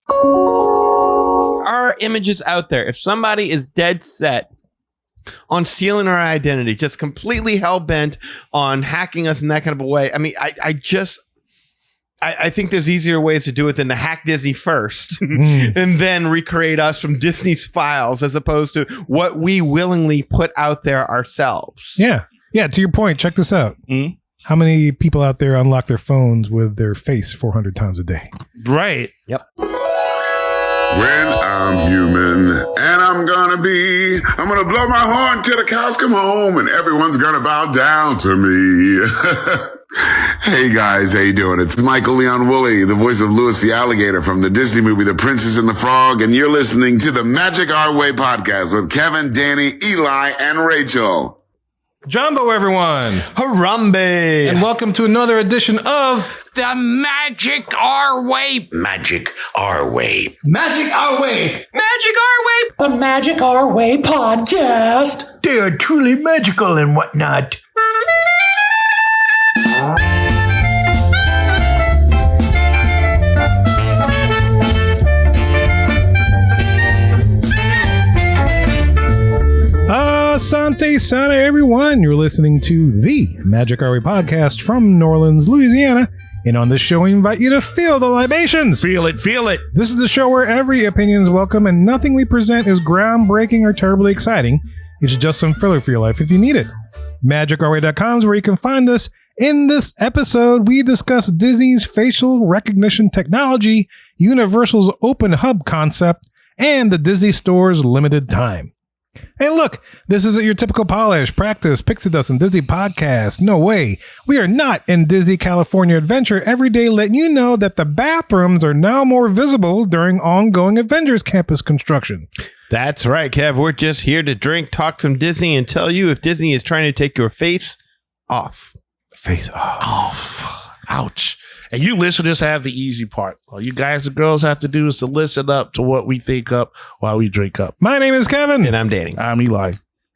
Our images out there. If somebody is dead set on stealing our identity, just completely hell-bent on hacking us in that kind of a way, I mean, I think there's easier ways to do it than to hack Disney first and then recreate us from Disney's files as opposed to what we willingly put out there ourselves. Yeah. Yeah. To your point, check this out. How many people out there unlock their phones with their face 400 times a day? Right. Yep. When I'm human, and I'm gonna blow my horn till the cows come home, and everyone's gonna bow down to me. Hey guys, how you doing? It's Michael Leon Woolley, the voice of Louis the Alligator from the Disney movie The Princess and the Frog, and you're listening to the Magic Our Way podcast with Kevin, Danny, Eli, and Rachel. Jumbo, everyone. Harambe. And welcome to another edition of The Magic Our Way. Magic Our Way. Magic Our Way. Magic Our Way. The Magic Our Way podcast. They are truly magical and whatnot. Asante Sana, everyone. You're listening to the Magic Our Way podcast from New Orleans, Louisiana. And on this show, we invite you to feel the libations. Feel It, Feel It. This is the show where every opinion is welcome and nothing we present is groundbreaking or terribly exciting. It's just some filler for your life if you need it. MagicOurWay.com is where you can find us. In this episode, we discuss Disney's facial recognition technology, Universal's open hub concept, and the Disney Store's limited time. Hey, look, this isn't your typical Polish, Practice, Pixie Dust, and Disney podcast. No way. We are not in Disney California Adventure every day letting you know that the bathrooms are now more visible during ongoing Avengers campus construction. That's right, Kev. We're just here to drink, talk some Disney, and tell you if Disney is trying to take your face off. Face off. Ouch. And you listeners have the easy part. All you guys and girls have to do is to listen up to what we think up while we drink up. My name is Kevin. And I'm Danny. I'm Eli.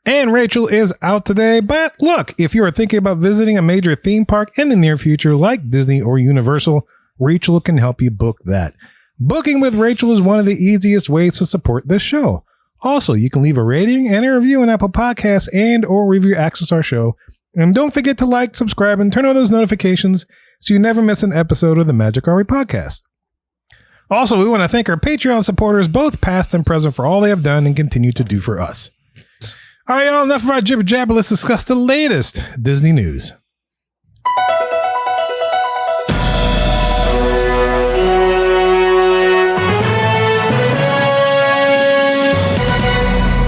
And Rachel is out today. But look, if you are thinking about visiting a major theme park in the near future like Disney or Universal, Rachel can help you book that. Booking with Rachel is one of the easiest ways to support this show. Also, you can leave a rating and a review on Apple Podcasts and or review access our show. And don't forget to like, subscribe, and turn on those notifications so you never miss an episode of the Magic Our Way podcast. Also, we want to thank our Patreon supporters, both past and present, for all they have done and continue to do for us. All right, y'all, enough of our jibber jabber. Let's discuss the latest Disney news.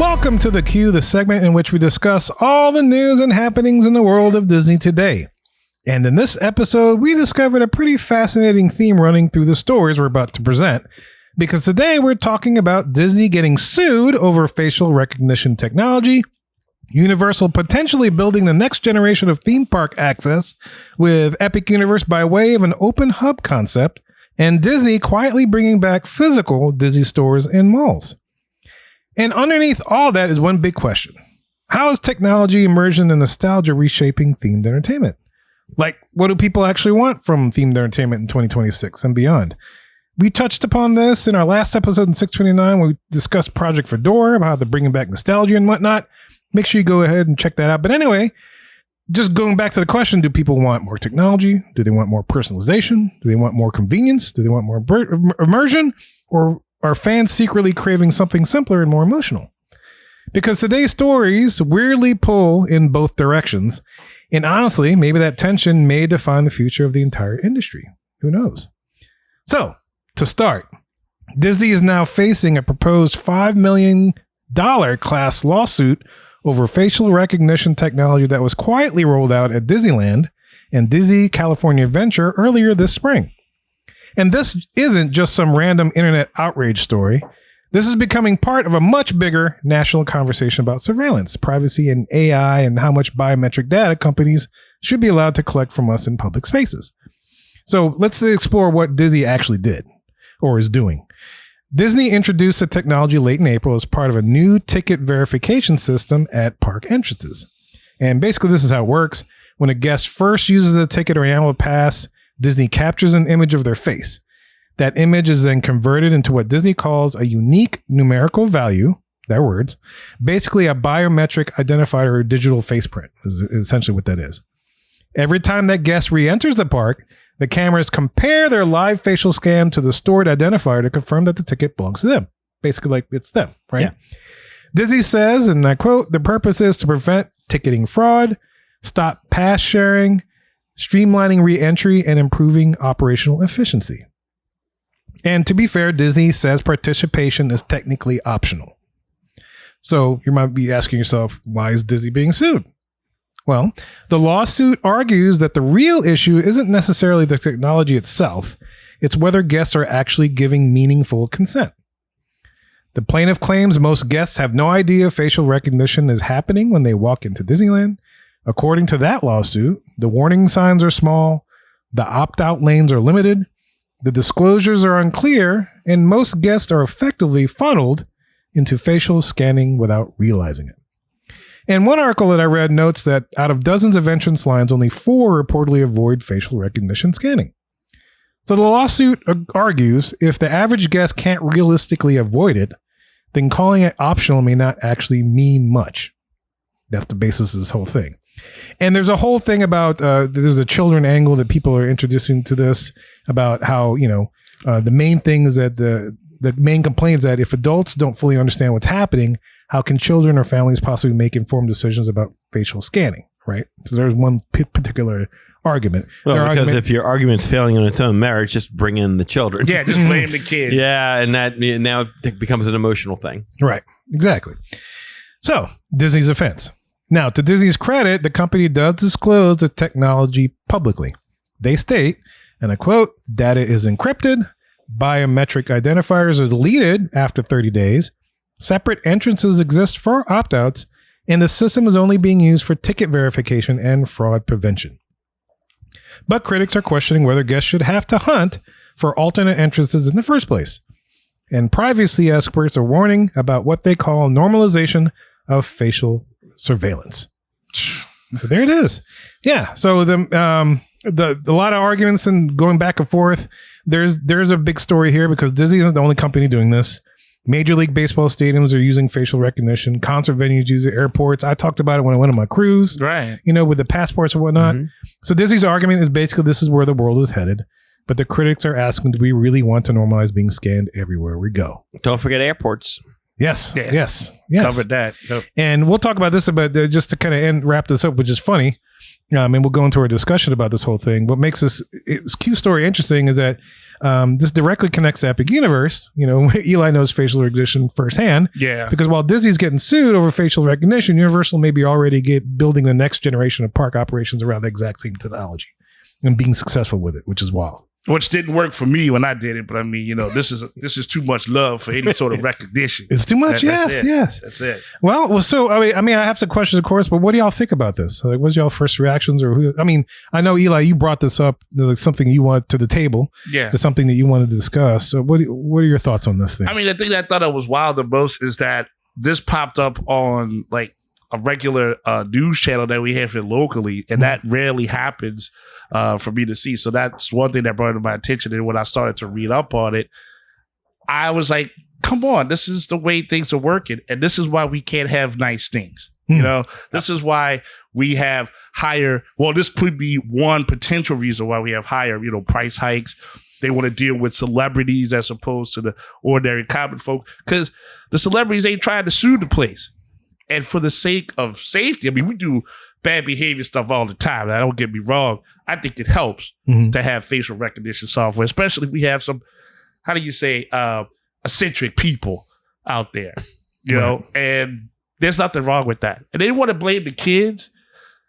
Welcome to The Q, the segment in which we discuss all the news and happenings in the world of Disney today. And in this episode, we discovered a pretty fascinating theme running through the stories we're about to present, because today we're talking about Disney getting sued over facial recognition technology, Universal potentially building the next generation of theme park access with Epic Universe by way of an open hub concept, and Disney quietly bringing back physical Disney stores and malls. And underneath all that is one big question. How is technology, immersion, and nostalgia reshaping themed entertainment? Like, what do people actually want from themed entertainment in 2026 and beyond? We touched upon this in our last episode in 629 when we discussed Project Fedora, about how they're bringing back nostalgia and whatnot. Make sure you go ahead and check that out. But anyway, just going back to the question, do people want more technology? Do they want more personalization? Do they want more convenience? Do they want more immersion? Or are fans secretly craving something simpler and more emotional? Because today's stories weirdly pull in both directions. And honestly, maybe that tension may define the future of the entire industry. Who knows? So, to start, Disney is now facing a proposed $5 million class lawsuit over facial recognition technology that was quietly rolled out at Disneyland and Disney California Adventure earlier this spring. And this isn't just some random internet outrage story. This is becoming part of a much bigger national conversation about surveillance, privacy, and AI, and how much biometric data companies should be allowed to collect from us in public spaces. So let's explore what Disney actually did, or is doing. Disney introduced the technology late in April as part of a new ticket verification system at park entrances. And basically this is how it works. When a guest first uses a ticket or animal pass, Disney captures an image of their face. That image is then converted into what Disney calls a unique numerical value, their words, basically a biometric identifier or digital face print is essentially what that is. Every time that guest re-enters the park, the cameras compare their live facial scan to the stored identifier to confirm that the ticket belongs to them. Basically, like it's them, right? Yeah. Disney says, and I quote, the purpose is to prevent ticketing fraud, stop pass sharing, streamlining re-entry, and improving operational efficiency. And to be fair, Disney says participation is technically optional. So you might be asking yourself, why is Disney being sued? Well, the lawsuit argues that the real issue isn't necessarily the technology itself. It's whether guests are actually giving meaningful consent. The plaintiff claims most guests have no idea facial recognition is happening when they walk into Disneyland. According to that lawsuit, the warning signs are small, the opt-out lanes are limited, the disclosures are unclear, and most guests are effectively funneled into facial scanning without realizing it. And one article that I read notes that out of dozens of entrance lines, only 4 reportedly avoid facial recognition scanning. So the lawsuit argues if the average guest can't realistically avoid it, then calling it optional may not actually mean much. That's the basis of this whole thing. And there's a whole thing about, there's a children angle that people are introducing to this about how, the main thing is that the main complaint is that if adults don't fully understand what's happening, how can children or families possibly make informed decisions about facial scanning, right? So there's one particular argument. Well, because if your argument's failing on its own merits, just bring in the children. Yeah, just blame the kids. Yeah, and that now it becomes an emotional thing. Right, exactly. So, Disney's offense. Now, to Disney's credit, the company does disclose the technology publicly. They state, and I quote, data is encrypted, biometric identifiers are deleted after 30 days, separate entrances exist for opt-outs, and the system is only being used for ticket verification and fraud prevention. But critics are questioning whether guests should have to hunt for alternate entrances in the first place. And privacy experts are warning about what they call normalization of facial surveillance. So there it is. Yeah. So the lot of arguments and going back and forth. There's a big story here because Disney isn't the only company doing this. Major League Baseball stadiums are using facial recognition. Concert venues use it. Airports. I talked about it when I went on my cruise. Right. With the passports and whatnot. Mm-hmm. So Disney's argument is basically this is where the world is headed. But the critics are asking, do we really want to normalize being scanned everywhere we go? Don't forget airports. Yes. Yeah. Yes. Covered that. Yep. And we'll talk about this just to kind of wrap this up, which is funny. And we'll go into our discussion about this whole thing. What makes this Q story interesting is that this directly connects to Epic Universe. Eli knows facial recognition firsthand. Yeah. Because while Disney's getting sued over facial recognition, Universal may be already building the next generation of park operations around the exact same technology and being successful with it, which is wild. Which didn't work for me when I did it, but I mean, this is too much love for any sort of recognition. It's too much. Yes. That's it. Well, so I mean, I have some questions, of course, but what do y'all think about this? Like, what's y'all first reactions, or who? I mean, I know Eli, you brought this up, something you want to the table. Yeah, it's something that you wanted to discuss. So, what are your thoughts on this thing? I mean, the thing that I thought I was wild the most is that this popped up on like a regular news channel that we have here locally, and that rarely happens for me to see. So that's one thing that brought it to my attention. And when I started to read up on it, I was like, come on, this is the way things are working. And this is why we can't have nice things. This is why we have higher, well, this could be one potential reason why we have higher, price hikes. They want to deal with celebrities as opposed to the ordinary common folk, because the celebrities ain't trying to sue the place. And for the sake of safety, I mean, we do bad behavior stuff all the time. Now, don't get me wrong. I think it helps to have facial recognition software, especially if we have some, how do you say, eccentric people out there, you know, and there's nothing wrong with that. And they want to blame the kids.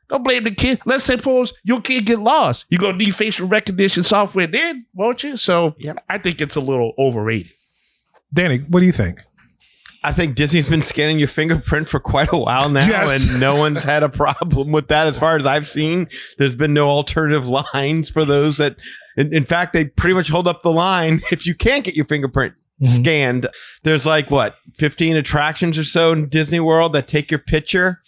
Don't blame the kid. Let's suppose your kid get lost. You're going to need facial recognition software then, won't you? So I think it's a little overrated. Danny, what do you think? I think Disney's been scanning your fingerprint for quite a while now, and no one's had a problem with that as far as I've seen. There's been no alternative lines for those that, in fact, they pretty much hold up the line. If you can't get your fingerprint, scanned. There's like, what, 15 attractions or so in Disney World that take your picture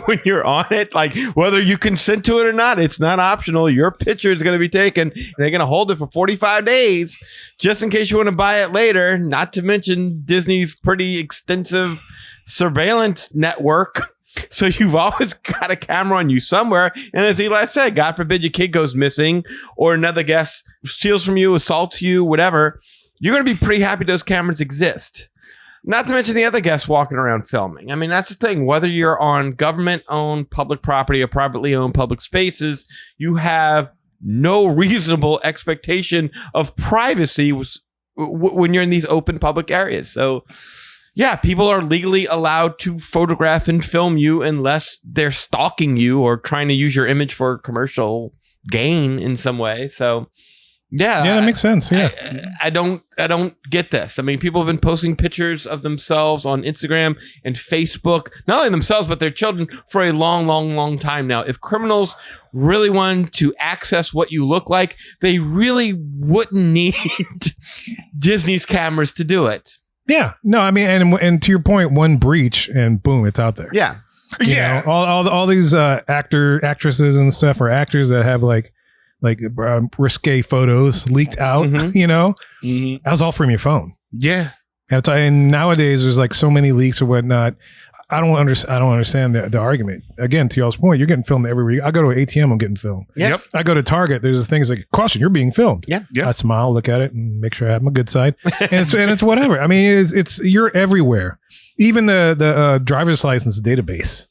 when you're on it. Like, whether you consent to it or not, it's not optional. Your picture is going to be taken, and they're going to hold it for 45 days just in case you want to buy it later. Not to mention Disney's pretty extensive surveillance network. So you've always got a camera on you somewhere. And as Eli said, God forbid your kid goes missing or another guest steals from you, assaults you, whatever. You're going to be pretty happy those cameras exist. Not to mention the other guests walking around filming. I mean, that's the thing. Whether you're on government-owned public property or privately owned public spaces, you have no reasonable expectation of privacy when you're in these open public areas. So, yeah, people are legally allowed to photograph and film you unless they're stalking you or trying to use your image for commercial gain in some way. So, yeah, that makes sense. Yeah, I don't get this. I mean, people have been posting pictures of themselves on Instagram and Facebook, not only themselves but their children, for a long time now. If criminals really wanted to access what you look like, they really wouldn't need Disney's cameras to do it. Yeah, no, I mean, and to your point, one breach and boom, it's out there. Yeah, you know, all these actresses and stuff, or actors that have like risque photos leaked out. You know, that was all from your phone. Yeah, and nowadays there's like so many leaks or whatnot. I don't understand the argument. Again, to y'all's point, you're getting filmed everywhere. I go to an ATM, I'm getting filmed. Yep. I go to Target, there's things like, caution, you're being filmed. Yeah. I smile, look at it, and make sure I have my good side. And it's whatever. I mean, it's you're everywhere. Even the driver's license database.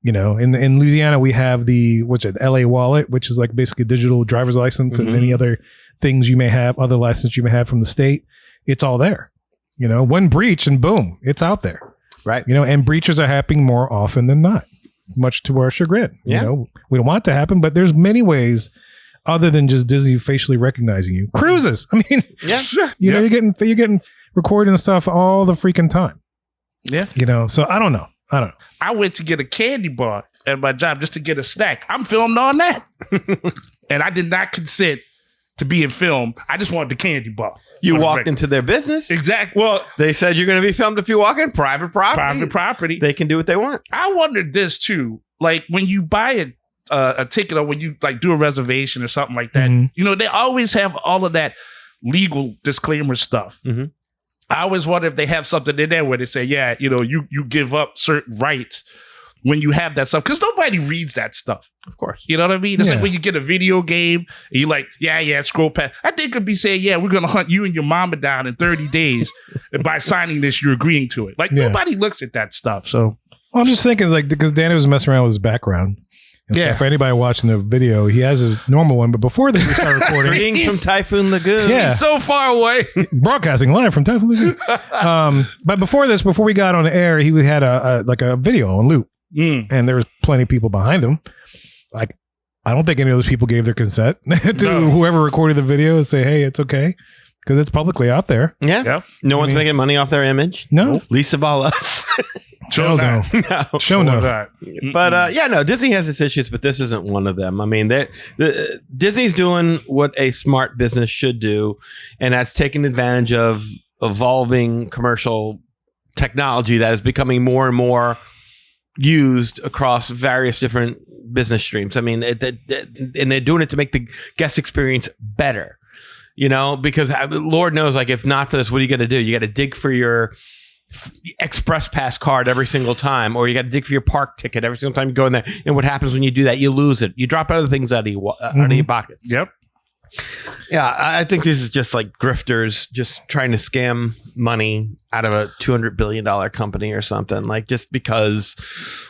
You know, in Louisiana, we have the LA wallet, which is like basically a digital driver's license and any other things you may have, other license you may have from the state. It's all there. You know, one breach and boom, it's out there. Right. You know, and breaches are happening more often than not, much to our chagrin. Yeah. You know, we don't want it to happen, but there's many ways other than just Disney facially recognizing you. Cruises. I mean, you know, you're getting recorded and stuff all the freaking time. Yeah. You know, so I don't know. I went to get a candy bar at my job just to get a snack. I'm filmed on that. And I did not consent to being filmed. I just wanted the candy bar. You walked into their business. Exactly. Well, they said you're going to be filmed if you walk in private property. They can do what they want. I wondered this too. Like when you buy a ticket or when you like do a reservation or something like that, you know, they always have all of that legal disclaimer stuff. I always wonder if they have something in there where they say, yeah, you know, you give up certain rights when you have that stuff, because nobody reads that stuff. Of course. You know what I mean? It's like when you get a video game and you're like, yeah, scroll past. I think it'd be saying, yeah, we're going to hunt you and your mama down in 30 days. And by signing this, you're agreeing to it. Like nobody looks at that stuff. So I'm just thinking like, because Danny was messing around with his background. And so for anybody watching the video, he has a normal one, but before they start recording, greetings from Typhoon Lagoon. Yeah. He's so far away. Broadcasting live from Typhoon Lagoon. But before we got on the air, he had a video on loop. And there was plenty of people behind him. Like, I don't think any of those people gave their consent to whoever recorded the video and say, hey, it's okay. Because it's publicly out there. Yeah. No one's making money off their image. No. Least of all us. Show no. But no, Disney has its issues, but this isn't one of them. I mean, Disney's doing what a smart business should do, and that's taking advantage of evolving commercial technology that is becoming more and more used across various different business streams. I mean, and they're doing it to make the guest experience better, you know, because Lord knows, like, if not for this, what are you going to do? You got to dig for your Express Pass card every single time, or you got to dig for your park ticket every single time you go in there. And what happens when you do that? You lose it. You drop other things out of your pockets. Yep. Yeah, I think this is just like grifters just trying to scam money out of a $200 billion company or something, like, just because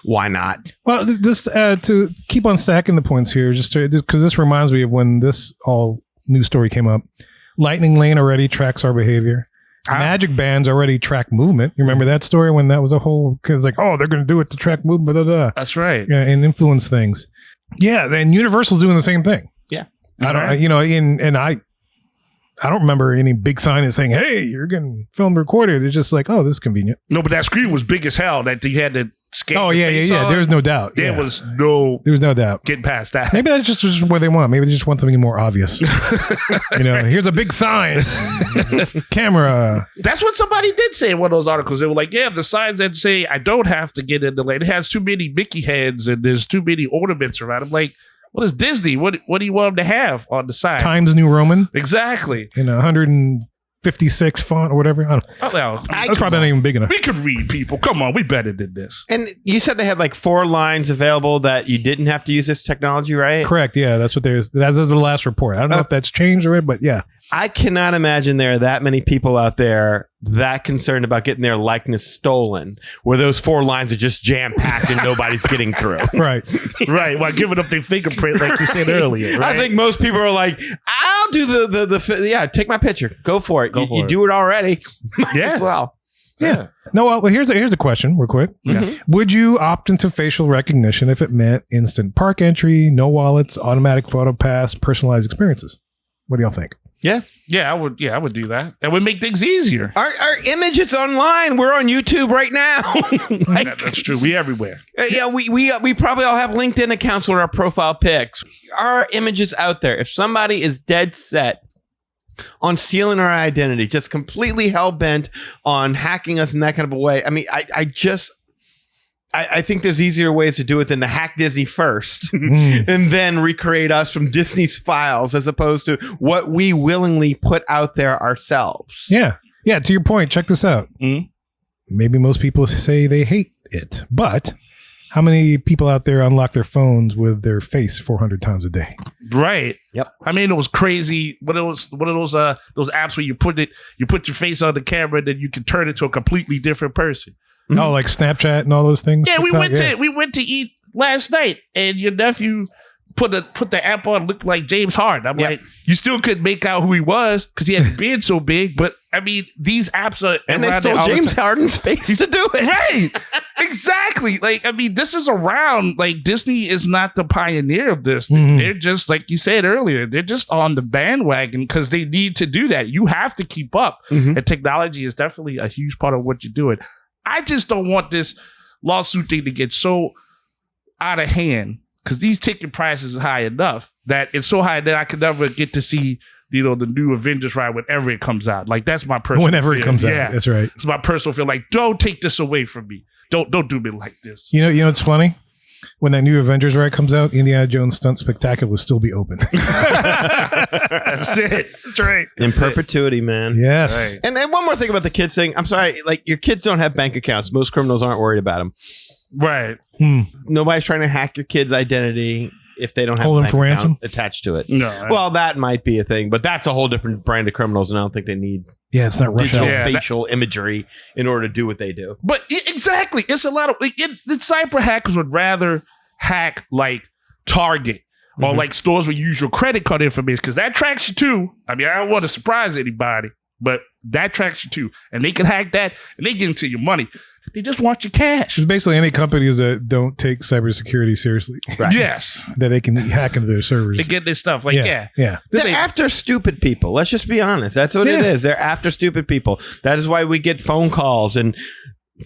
why not? Well, this to keep on stacking the points here, just because this reminds me of when this all news story came up. Lightning Lane already tracks our behavior. Magic bands already track movement. You remember that story when that was a whole, cause like, oh, they're going to do it to track movement, blah, blah, blah. That's right. Yeah, and influence things. Yeah, and Universal's doing the same thing. Yeah. I don't, you know, I don't remember any big sign that's saying, hey, you're getting filmed recorded. It's just like, oh, this is convenient. No, but that screen was big as hell that you had to scan Oh, your yeah, face yeah, yeah. on, There's no doubt. there Yeah. was no There's no doubt. getting past that. Maybe that's just what they want. Maybe they just want something more obvious. Here's a big sign. Camera. That's what somebody did say in one of those articles. They were like, yeah, the signs that say I don't have to get in the lane. It has too many Mickey heads and there's too many ornaments around. I'm like, what is Disney? What do you want them to have on the side? Times New Roman. Exactly. 156 font or whatever. I don't know. Oh, well, That's probably not even big enough. we could read, people. Come on, we better than this. And you said they had like 4 lines available that you didn't have to use this technology, right? Correct. Yeah, that's what there's. That's the last report. I don't know if that's changed or but yeah. I cannot imagine there are that many people out there that concerned about getting their likeness stolen, where those 4 lines are just jam packed and nobody's getting through. Right. Right, while giving up their fingerprint like you said earlier. Right? I think most people are like, I'll do the take my picture. Go for it. You do it already. Might as well. Yeah. No, well, here's a question real quick. Yeah. Would you opt into facial recognition if it meant instant park entry, no wallets, automatic photo pass, personalized experiences? What do y'all think? Yeah. Yeah, I would do that. That would make things easier. Our image is online. We're on YouTube right now. That's true. We everywhere. Yeah, we probably all have LinkedIn accounts with our profile pics. Our image is out there. If somebody is dead set on stealing our identity, just completely hell-bent on hacking us in that kind of a way, I mean, I think there's easier ways to do it than to hack Disney first and then recreate us from Disney's files as opposed to what we willingly put out there ourselves. Yeah. Yeah. To your point, check this out. Maybe most people say they hate it, but how many people out there unlock their phones with their face 400 times a day? Right. Yep. I mean, it was crazy. One of those apps where you put your face on the camera and then you can turn it to a completely different person. Oh, like Snapchat and all those things? Yeah, TikTok? we went to eat last night, and your nephew put the app on, looked like James Harden. I'm like, you still couldn't make out who he was because he had a beard so big. But I mean, these apps are and they stole James Harden's face to do it. Right. Exactly. Like, I mean, this is around. Like, Disney is not the pioneer of this. They're just, like you said earlier, they're just on the bandwagon because they need to do that. You have to keep up. And technology is definitely a huge part of what you're doing. I just don't want this lawsuit thing to get so out of hand because these ticket prices are high enough that it's so high that I could never get to see, the new Avengers ride whenever it comes out. Like, that's my personal Whenever feel. it comes out. That's right. It's my personal feel. Like, don't take this away from me. Don't do me like this. You know, it's funny. When that new Avengers ride comes out, Indiana Jones Stunt Spectacular will still be open. That's it. That's right. In perpetuity, man. Yes. Right. And one more thing about the kids thing. I'm sorry, like, your kids don't have bank accounts. Most criminals aren't worried about them. Right. Nobody's trying to hack your kid's identity if they don't have Hold a them bank for account ransom? attached to it. No. Well, that might be a thing, but that's a whole different brand of criminals, and I don't think they need Yeah, it's not rush digital hour. facial imagery in order to do what they do. But exactly. It's a lot of the cyber hackers would rather hack like Target or like stores where you use your credit card information because that tracks you too. I mean, I don't want to surprise anybody, but that tracks you too. And they can hack that and they get into your money. They just want your cash. There's basically any companies that don't take cybersecurity seriously Right. Yes. that they can hack into their servers. They get this stuff. Like, yeah. Yeah. This They're ain't- after stupid people. Let's just be honest. That's what it Yeah. is. They're after stupid people. That is why we get phone calls. And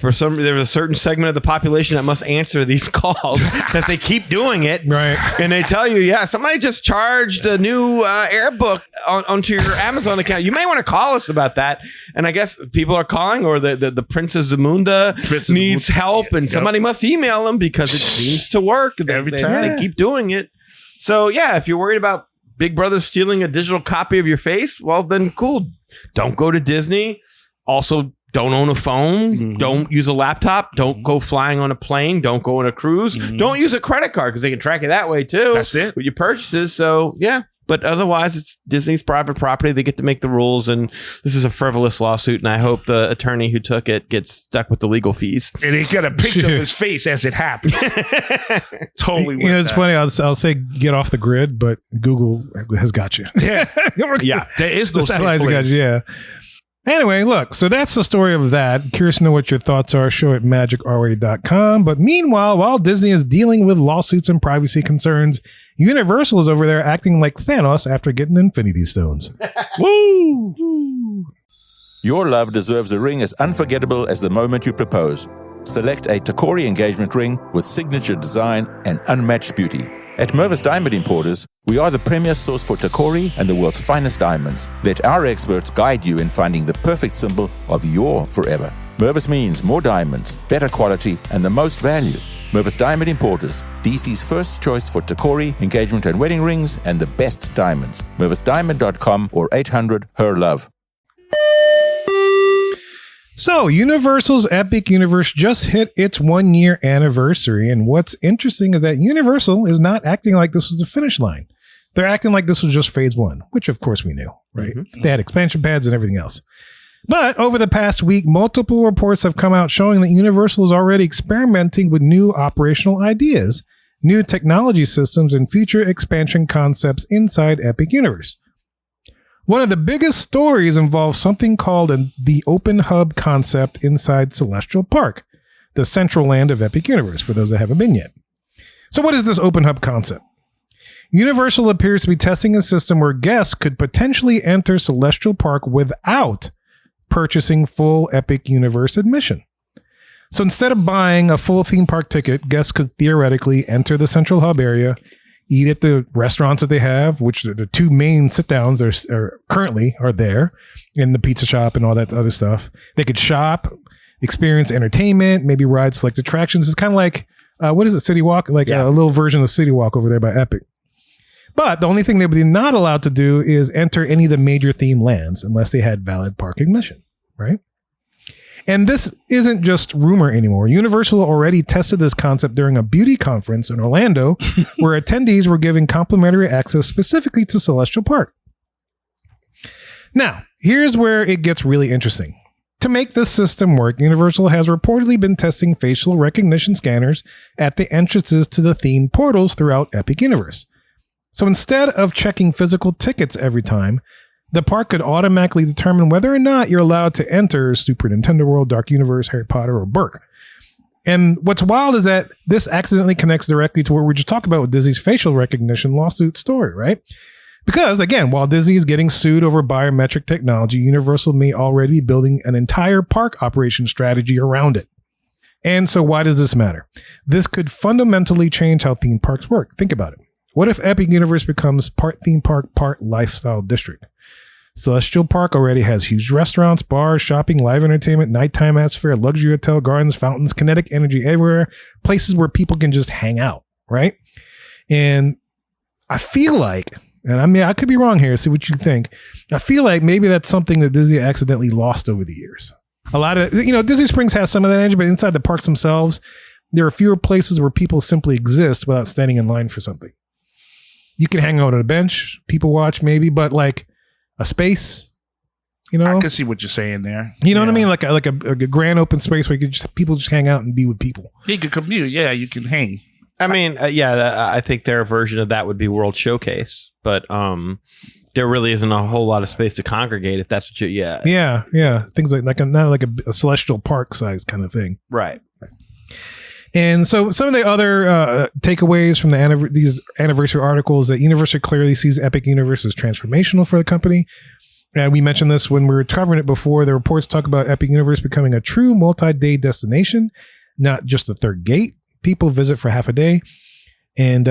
there's a certain segment of the population that must answer these calls that they keep doing it. Right. And they tell you, somebody just charged a new AirBook onto your Amazon account. You may want to call us about that. And I guess people are calling, or the Princess Zamunda needs help, and somebody must email them because it seems to work Every They- time. They keep doing it. So if you're worried about Big Brother stealing a digital copy of your face, well, then cool. Don't go to Disney. Also, don't own a phone. Don't use a laptop. Don't go flying on a plane. Don't go on a cruise. Don't use a credit card because they can track it that way too. That's it. With your purchases. So, but otherwise, it's Disney's private property. They get to make the rules. And this is a frivolous lawsuit. And I hope the attorney who took it gets stuck with the legal fees. And they got a picture of his face as it happens. Totally. You know, it's funny. I'll say get off the grid, but Google has got you. Yeah. There is no The safe satellites got place. you. Yeah. Anyway, look, so that's the story of that. Curious to know what your thoughts are. Show at magicourway.com. But meanwhile, while Disney is dealing with lawsuits and privacy concerns, Universal is over there acting like Thanos after getting Infinity Stones. Woo! Your love deserves a ring as unforgettable as the moment you propose. select a Tacori engagement ring with signature design and unmatched beauty. At Mervis Diamond Importers, we are the premier source for Tacori and the world's finest diamonds. Let our experts guide you in finding the perfect symbol of your forever. Mervis means more diamonds, better quality, and the most value. Mervis Diamond Importers, DC's first choice for Tacori, engagement and wedding rings, and the best diamonds. MervisDiamond.com or 800-HER-LOVE. So, Universal's Epic Universe just hit its 1-year anniversary, and what's interesting is that Universal is not acting like this was the finish line. They're acting like this was just phase 1, which of course we knew, right? Mm-hmm. They had expansion pads and everything else. But over the past week, multiple reports have come out showing that Universal is already experimenting with new operational ideas, new technology systems, and future expansion concepts inside Epic Universe. One of the biggest stories involves something called the Open Hub concept inside Celestial Park, the central land of Epic Universe, for those that haven't been yet. So what is this Open Hub concept? Universal appears to be testing a system where guests could potentially enter Celestial Park without purchasing full Epic Universe admission. So instead of buying a full theme park ticket, guests could theoretically enter the Central Hub area, eat at the restaurants that they have, which the two main sit-downs are currently there, in the pizza shop and all that other stuff. They could shop, experience entertainment, maybe ride select attractions. It's kind of like, what is it, City Walk? Like a little version of City Walk over there by Epic. But the only thing they would be not allowed to do is enter any of the major theme lands unless they had valid park admission, right? And this isn't just rumor anymore. Universal already tested this concept during a beauty conference in Orlando where attendees were given complimentary access specifically to Celestial Park. Now, here's where it gets really interesting. To make this system work, Universal has reportedly been testing facial recognition scanners at the entrances to the themed portals throughout Epic Universe. So instead of checking physical tickets every time, the park could automatically determine whether or not you're allowed to enter Super Nintendo World, Dark Universe, Harry Potter, or Berk. And what's wild is that this accidentally connects directly to what we just talked about with Disney's facial recognition lawsuit story, right? Because, again, while Disney is getting sued over biometric technology, Universal may already be building an entire park operation strategy around it. And so why does this matter? This could fundamentally change how theme parks work. Think about it. What if Epic Universe becomes part theme park, part lifestyle district? Celestial Park already has huge restaurants, bars, shopping, live entertainment, nighttime atmosphere, luxury hotel, gardens, fountains, kinetic energy everywhere, places where people can just hang out, right? And I feel like, and I mean, I could be wrong here, see what you think. I feel like maybe that's something that Disney accidentally lost over the years. A lot of, Disney Springs has some of that energy, but inside the parks themselves, there are fewer places where people simply exist without standing in line for something. You can hang out on a bench, people watch maybe, but like a space, I can see what you're saying there. You know what I mean? Like a grand open space where people just hang out and be with people. You can commute. Yeah, you can hang. I mean, I think their version of that would be World Showcase, but there really isn't a whole lot of space to congregate if that's what you. Yeah. Things like not like a Celestial Park size kind of thing. Right. And so some of the other takeaways from these anniversary articles that Universal clearly sees Epic Universe as transformational for the company. And we mentioned this when we were covering it before. The reports talk about Epic Universe becoming a true multi-day destination, not just a third gate. People visit for half a day. And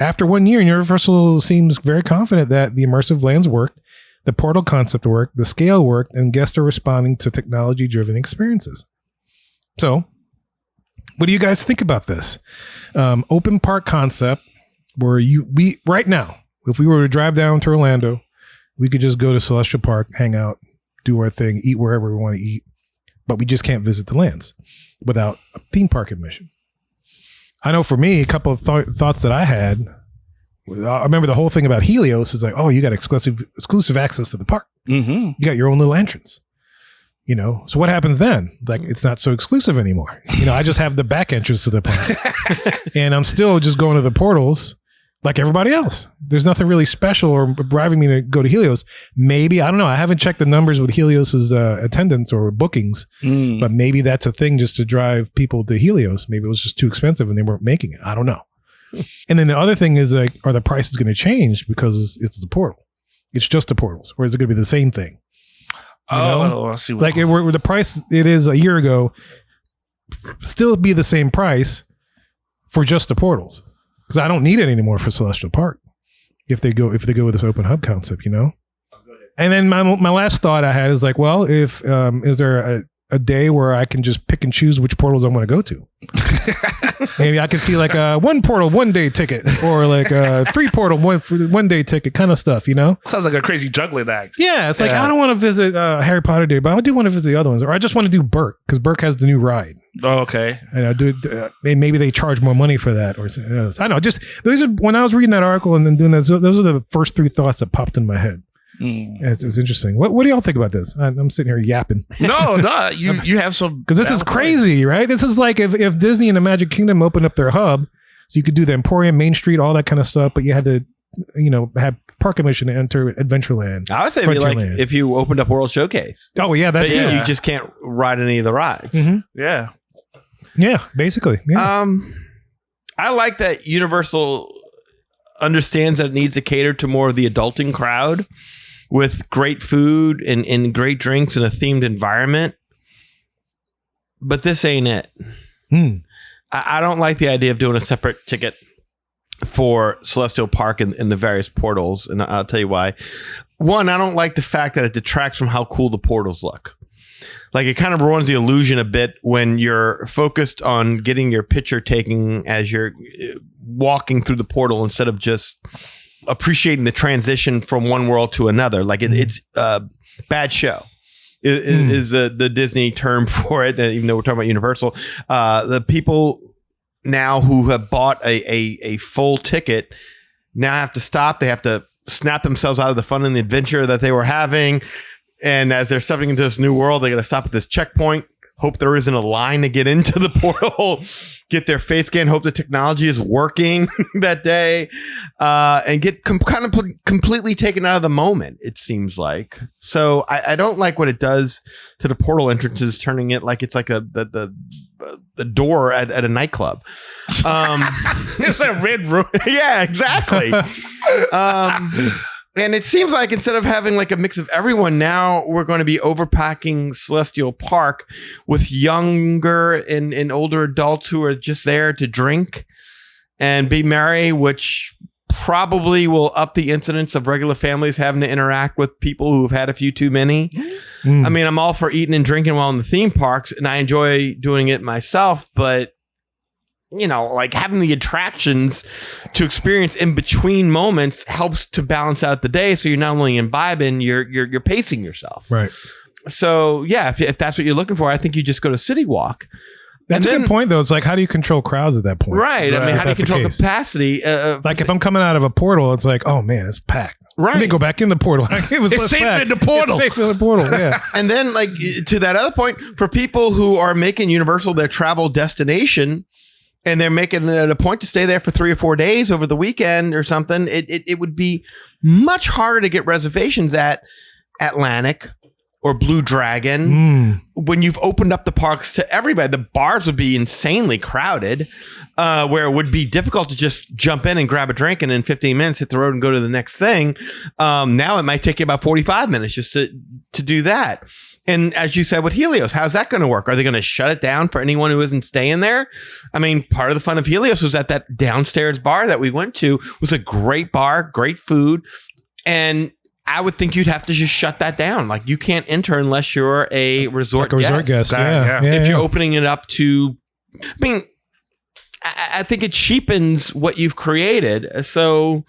after 1 year, Universal seems very confident that the immersive lands worked, the portal concept worked, the scale worked, and guests are responding to technology-driven experiences. So, what do you guys think about this open park concept where we right now, if we were to drive down to Orlando, we could just go to Celestial Park, hang out, do our thing, eat wherever we want to eat, but we just can't visit the lands without a theme park admission. I know for me, a couple of thoughts that I had, I remember the whole thing about Helios is like, oh, you got exclusive access to the park. Mm-hmm. You got your own little entrance. So what happens then? Like, it's not so exclusive anymore. I just have the back entrance to the park and I'm still just going to the portals like everybody else. There's nothing really special or driving me to go to Helios. Maybe, I don't know. I haven't checked the numbers with Helios's attendance or bookings, but maybe that's a thing just to drive people to Helios. Maybe it was just too expensive and they weren't making it. I don't know. And then the other thing is, like, are the prices going to change because it's the portal? It's just the portals, or is it going to be the same thing? I see. Like where the price it is a year ago, still be the same price for just the portals, because I don't need it anymore for Celestial Park if they go with this open hub concept, you know. And then my last thought I had is like, well, if is there a day where I can just pick and choose which portals I want to go to? Maybe I can see like a 1 portal 1 day ticket, or like a 3 portal 1 day ticket kind of stuff, you know? Sounds like a crazy juggling act. Yeah, it's like I don't want to visit Harry Potter Day, but I do want to visit the other ones, or I just want to do Burke because Burke has the new ride. Oh, okay. And I do. Maybe they charge more money for that, or something else. I don't know. Just those are, when I was reading that article and then doing that, those are the first 3 thoughts that popped in my head. It was interesting. What do y'all think about this? I'm sitting here yapping. No, you have some, because this is crazy, right? This is like if Disney and the Magic Kingdom opened up their hub, so you could do the Emporium, Main Street, all that kind of stuff, but you had to, have park admission to enter Adventureland. I would say it'd be like if you opened up World Showcase. Oh yeah, that too. You just can't ride any of the rides. Mm-hmm. Yeah, basically. Yeah. I like that Universal understands that it needs to cater to more of the adulting crowd with great food and great drinks and a themed environment. But this ain't it. I don't like the idea of doing a separate ticket for Celestial Park and the various portals. And I'll tell you why. One, I don't like the fact that it detracts from how cool the portals look. Like, it kind of ruins the illusion a bit when you're focused on getting your picture taken as you're walking through the portal instead of just appreciating the transition from one world to another. Like, it's bad show is the Disney term for it, even though we're talking about Universal. The people now who have bought a full ticket now have to stop. They have to snap themselves out of the fun and the adventure that they were having. And as they're stepping into this new world, they got to stop at this checkpoint, hope there isn't a line to get into the portal, get their face scan, hope the technology is working that day, and get completely taken out of the moment, it seems like. So I don't like what it does to the portal entrances, turning it like it's like the door at a nightclub. It's a red room. Yeah, exactly. And it seems like instead of having like a mix of everyone, now we're going to be overpacking Celestial Park with younger and older adults who are just there to drink and be merry, which probably will up the incidence of regular families having to interact with people who've had a few too many. I mean, I'm all for eating and drinking while in the theme parks, and I enjoy doing it myself, but like having the attractions to experience in between moments helps to balance out the day. So you're not only imbibing, you're pacing yourself. Right. So yeah, if that's what you're looking for, I think you just go to City Walk. That's a good point, though. It's like, how do you control crowds at that point? Right. I mean, how do you control capacity? Like, if I'm coming out of a portal, it's like, oh man, it's packed. Right. Let me go back in the portal. It's safe in the portal. It's safe in the portal. Yeah. And then, like, to that other point, for people who are making Universal their travel destination, and they're making it a point to stay there for 3 or 4 days over the weekend or something, it would be much harder to get reservations at Atlantic or Blue Dragon when you've opened up the parks to everybody. The bars would be insanely crowded, where it would be difficult to just jump in and grab a drink and in 15 minutes hit the road and go to the next thing. Now it might take you about 45 minutes just to do that. And as you said with Helios, how's that going to work? Are they going to shut it down for anyone who isn't staying there? I mean, part of the fun of Helios was that downstairs bar that we went to was a great bar, great food. And I would think you'd have to just shut that down. Like, you can't enter unless you're a resort guest. Yeah. If you're opening it up to, I mean, I think it cheapens what you've created. So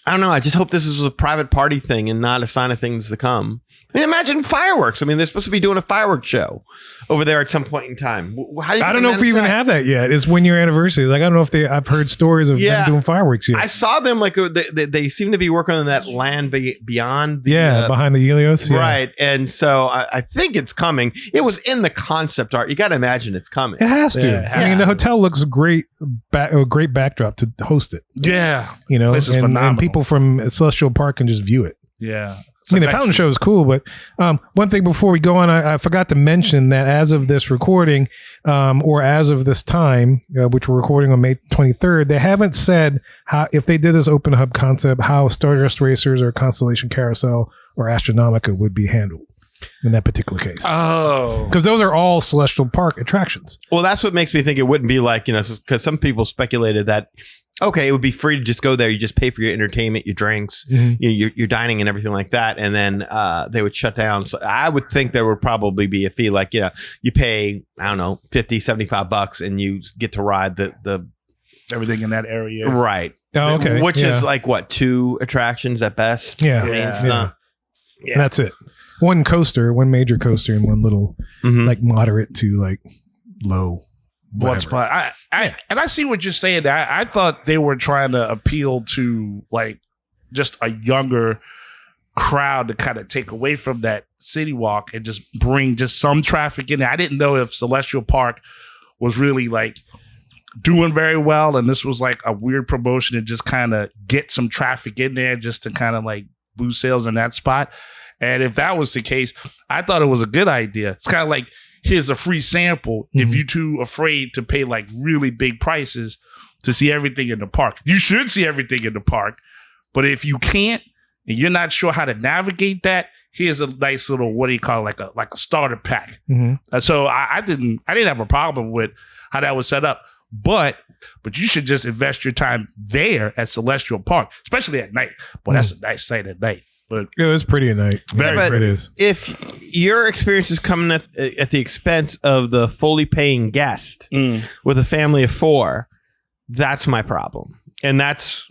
I don't know. I just hope this is a private party thing and not a sign of things to come. I mean, imagine fireworks. I mean, they're supposed to be doing a fireworks show over there at some point in time. How do you I don't know if we even have that yet. It's 1 year anniversary. Like, I don't know if I've heard stories of them doing fireworks yet. I saw them, like, they seem to be working on that land beyond. Behind the Helios. Yeah. Right. And so I think it's coming. It was in the concept art. You got to imagine it's coming. It has to. Yeah, I mean, the hotel looks great. A great backdrop to host it. Yeah. And people from Celestial Park can just view it. Yeah. I mean, the fountain show is cool, but one thing before we go on, I forgot to mention that as of this recording, or as of this time, which we're recording on May 23rd, they haven't said how, if they did this open hub concept, how Stardust Racers or Constellation Carousel or Astronomica would be handled. in that particular case. Oh, Because those are all Celestial Park attractions. Well, that's what makes me think it wouldn't be like, because some people speculated that, okay, it would be free to just go there. You just pay for your entertainment, your drinks, your dining and everything like that. And then they would shut down. So I would think there would probably be a fee like, you pay, I don't know, $50, $75 and you get to ride the everything in that area. right. Oh, okay. Which Yeah. is like what, 2 attractions at best? Yeah. I mean, it's Yeah. not. Yeah. And that's it. One major coaster and one little Mhm. like moderate to like low. One whatever. spot. I see what you're saying. I thought they were trying to appeal to like just a younger crowd to kind of take away from that city walk and just bring just some traffic in there. I didn't know if Celestial Park was really like doing very well and this was like a weird promotion to just kind of get some traffic in there just to kind of like boost sales in that spot. And if that was the case, I thought it was a good idea. It's kind of like, here's a free sample if you're too afraid to pay like really big prices to see everything in the park. You should see everything in the park, but if you can't and you're not sure how to navigate that, here's a nice little, what do you call it, like a starter pack. So I didn't have a problem with how that was set up, but you should just invest your time there at Celestial Park, especially at night. Boy, that's a nice sight at night. But It was pretty at night. Very but pretty. It is. If your experience is coming at the expense of the fully paying guest with a family of 4, that's my problem. And that's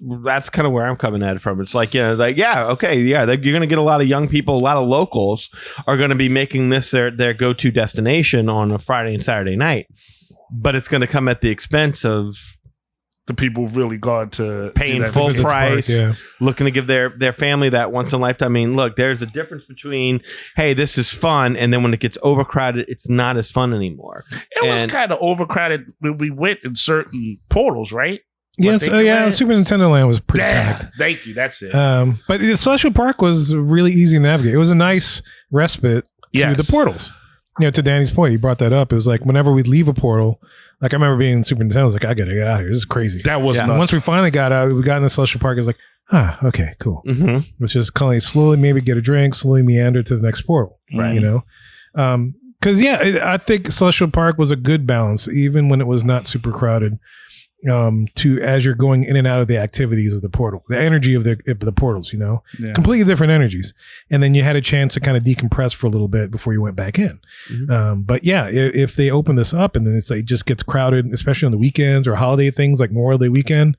kind of where I'm coming at it from. It's like, you're going to get a lot of young people, a lot of locals are going to be making this their go-to destination on a Friday and Saturday night. But it's going to come at the expense of the people who've really gone to paying do that full visit. price, yeah. looking to give their family that once in a lifetime. I mean, look, there's a difference between, hey, this is fun, and then when it gets overcrowded, it's not as fun anymore. It was kind of overcrowded when we went in certain portals, right? Yes. What, Disneyland? Super Nintendo Land was pretty Yeah, packed. thank you. That's it. But the Celestial Park was really easy to navigate. It was a nice respite to Yes. the portals. To Danny's point, he brought that up. It was like whenever we'd leave a portal, like I remember being in Super Nintendo, I was like, I gotta get out of here. This is crazy. That was Yeah. nuts. Once we finally got out, we got in the Celestial Park. It was like, okay, cool. Mm-hmm. Let's just kind of slowly maybe get a drink, slowly meander to the next portal. Right. Because I think Celestial Park was a good balance, even when it was not super crowded. To as you're going in and out of the activities of the portal, the energy of the portals, Yeah. completely different energies, and then you had a chance to kind of decompress for a little bit before you went back in. But yeah, if they open this up and then it's like it just gets crowded, especially on the weekends or holiday things like Memorial Day weekend.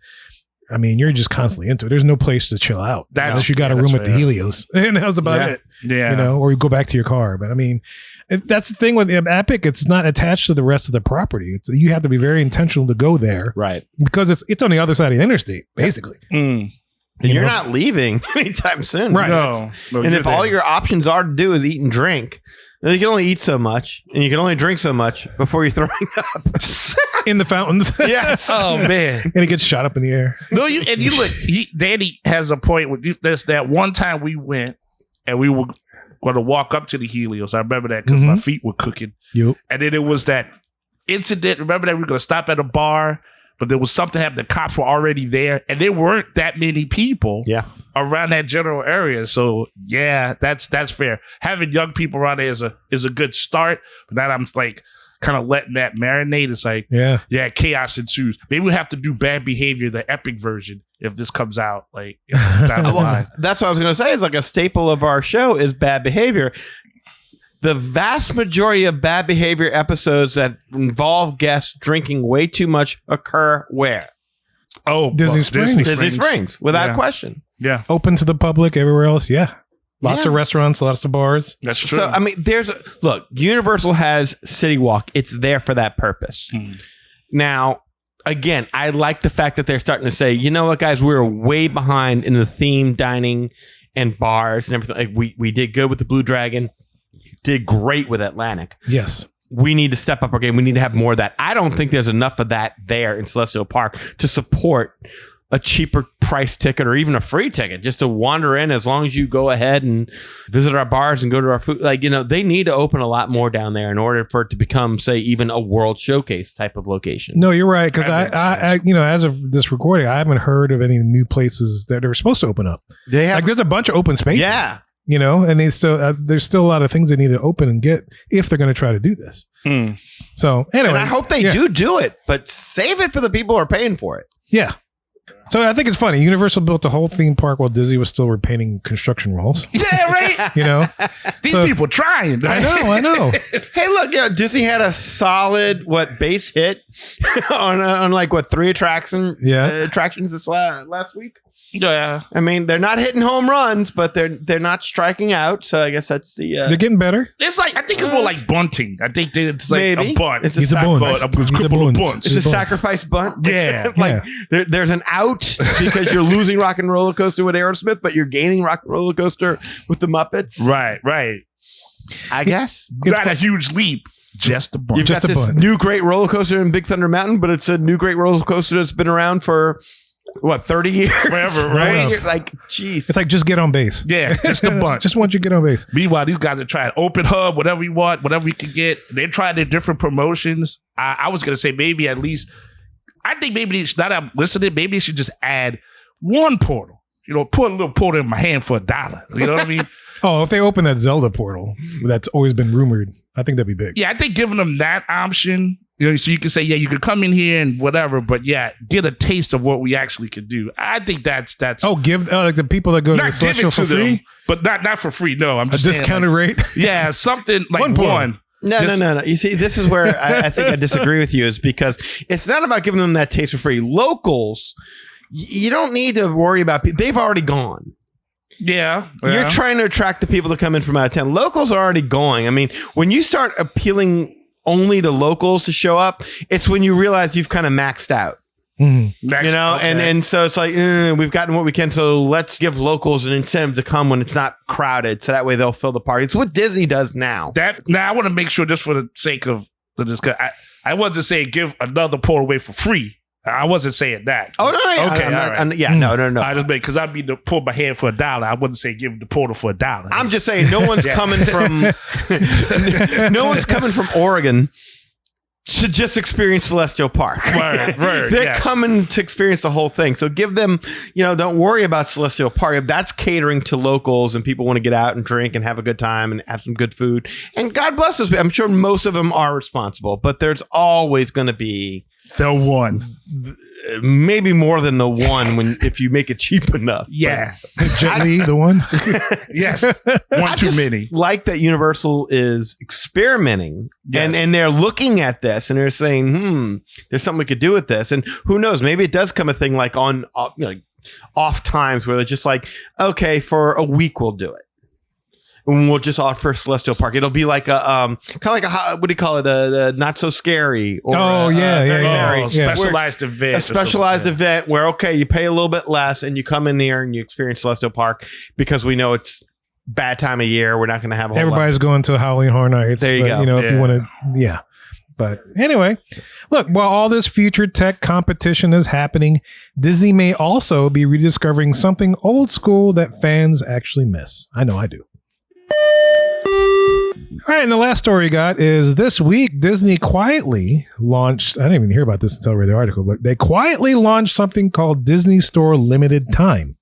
I mean, you're just constantly into it. There's no place to chill out unless you got a room at the Helios, and that was about it. Yeah. Or you go back to your car. But I mean, that's the thing with Epic. It's not attached to the rest of the property. You have to be very intentional to go there, Right. because it's on the other side of the interstate, basically. Mm. And you're not leaving anytime soon. Right. No. And if all your options are to do is eat and drink, then you can only eat so much and you can only drink so much before you're throwing up. In the fountains. Yes. Oh man. And it gets shot up in the air. No, you look. Danny has a point with this. That one time we went and we were going to walk up to the Helios. I remember that because my feet were cooking. Yep. And then it was that incident. Remember that we were going to stop at a bar, but there was something happened. The cops were already there, and there weren't that many people around that general area. So yeah, that's fair. Having young people around there is a good start. But now I'm like kind of letting that marinate. It's like yeah, chaos ensues. Maybe we'll have to do Bad Behavior, the epic version, if this comes out like down the line. That's what I was going to say. Is like a staple of our show is Bad Behavior. The vast majority of Bad Behavior episodes that involve guests drinking way too much occur where? Oh, Disney Springs. Disney Springs, without question. Yeah, Open to the public everywhere else. Yeah. Lots Yeah. of restaurants, lots of bars. that's true. So, I mean, look, Universal has City Walk. It's there for that purpose. Now, again, I like the fact that they're starting to say, you know what, guys, we're way behind in the theme dining and bars and everything. Like we did good with the Blue Dragon, did great with Atlantic. Yes. We need to step up our game. We need to have more of that. I don't think there's enough of that there in Celestial Park to support a cheaper price ticket or even a free ticket just to wander in, as long as you go ahead and visit our bars and go to our food. Like, they need to open a lot more down there in order for it to become, say, even a World Showcase type of location. No, you're right. Because That makes I, as of this recording, I haven't heard of any new places that are supposed to open up. They have, Like, there's a bunch of open spaces. yeah. you know, and they still there's still a lot of things they need to open and get if they're going to try to do this. So anyway, And I hope they do it, but save it for the people who are paying for it. Yeah. So I think it's funny. Universal built a whole theme park while Disney was still repainting construction walls. Yeah, right. You know, These people trying. I know. Hey, look, Disney had a solid base hit on like 3 attractions this last week. Yeah, I mean, they're not hitting home runs, but they're not striking out. So I guess that's the. They're getting better. it's like I think it's more like bunting. I think it's like Maybe. a bunt. It's He's a bunt. I'm He's a cripple a bunt. bunt. It's a sacrifice bunt. Yeah. Like there's an out because you're losing Rock and Roller Coaster with Aerosmith, but you're gaining Rock and Roller Coaster with the Muppets. Right. I guess. Not a huge leap. Just a bunt. You've Just got a this bunt. new great roller coaster in Big Thunder Mountain, but it's a new great roller coaster that's been around for 30 years? Forever, right? Enough. Like, jeez. It's like just get on base. Yeah, just a bunt. Just want you to get on base. Meanwhile, these guys are trying open hub, whatever you want, whatever you can get. They're trying their different promotions. I was going to say maybe at least, I think maybe now that I'm listening, maybe they should just add one portal. You know, put a little portal in my hand for $1. You know what I mean? Oh, if they open that Zelda portal, that's always been rumored, I think that'd be big. Yeah, I think giving them that option, you know, so you can say, yeah, you could come in here and whatever, but yeah, get a taste of what we actually could do. I think that's Oh, give like the people that go to the not give Celestial it to for free them, but not for free. No, I'm a just saying, discounted like, rate. yeah, something like One portal. one. No. You see, this is where I think I disagree with you, is because it's not about giving them that taste for free. Locals, you don't need to worry about people. They've already gone. Yeah. You're trying to attract the people that come in from out of town. Locals are already going. I mean, when you start appealing only to locals to show up, it's when you realize you've kind of maxed out. Next, You know, okay. and so it's like we've gotten what we can, so let's give locals an incentive to come when it's not crowded, so that way they'll fill the park. It's what Disney does now. Now I want to make sure, just for the sake of the discussion, I wasn't saying give another portal away for free. I wasn't saying that. Oh no, Okay, I'm all not- right. I'm- yeah, no. I just made because I'd be to pull my hand for $1. I wouldn't say give the portal for $1. I'm just saying, no one's coming from no one's coming from Oregon to just experience Celestial Park. Right, They're yes. coming to experience the whole thing. So give them, don't worry about Celestial Park. If that's catering to locals and people want to get out and drink and have a good time and have some good food. And God bless us. I'm sure most of them are responsible, but there's always going to be the one. maybe more than the one if you make it cheap enough. Yeah. Jet Li, the one. Yes. But One I too just many. like that Universal is experimenting Yes. and they're looking at this and they're saying, there's something we could do with this. And who knows, maybe it does come a thing like on like off times where they're just like, okay, for a week we'll do it. And we'll just offer Celestial Park. It'll be like a kind of like a what do you call it? A not so scary. Or very merry. Specialized event. A specialized event where you pay a little bit less and you come in here and you experience Celestial Park because we know it's bad time of year. We're not going to have a whole Everybody's going to Halloween Horror Nights. There you but, go. If you want to, But anyway, look, while all this future tech competition is happening, Disney may also be rediscovering something old school that fans actually miss. I know I do. All right, and the last story you got is this week, Disney quietly launched, I didn't even hear about this until I read the article, but they quietly launched something called Disney Store Limited Time,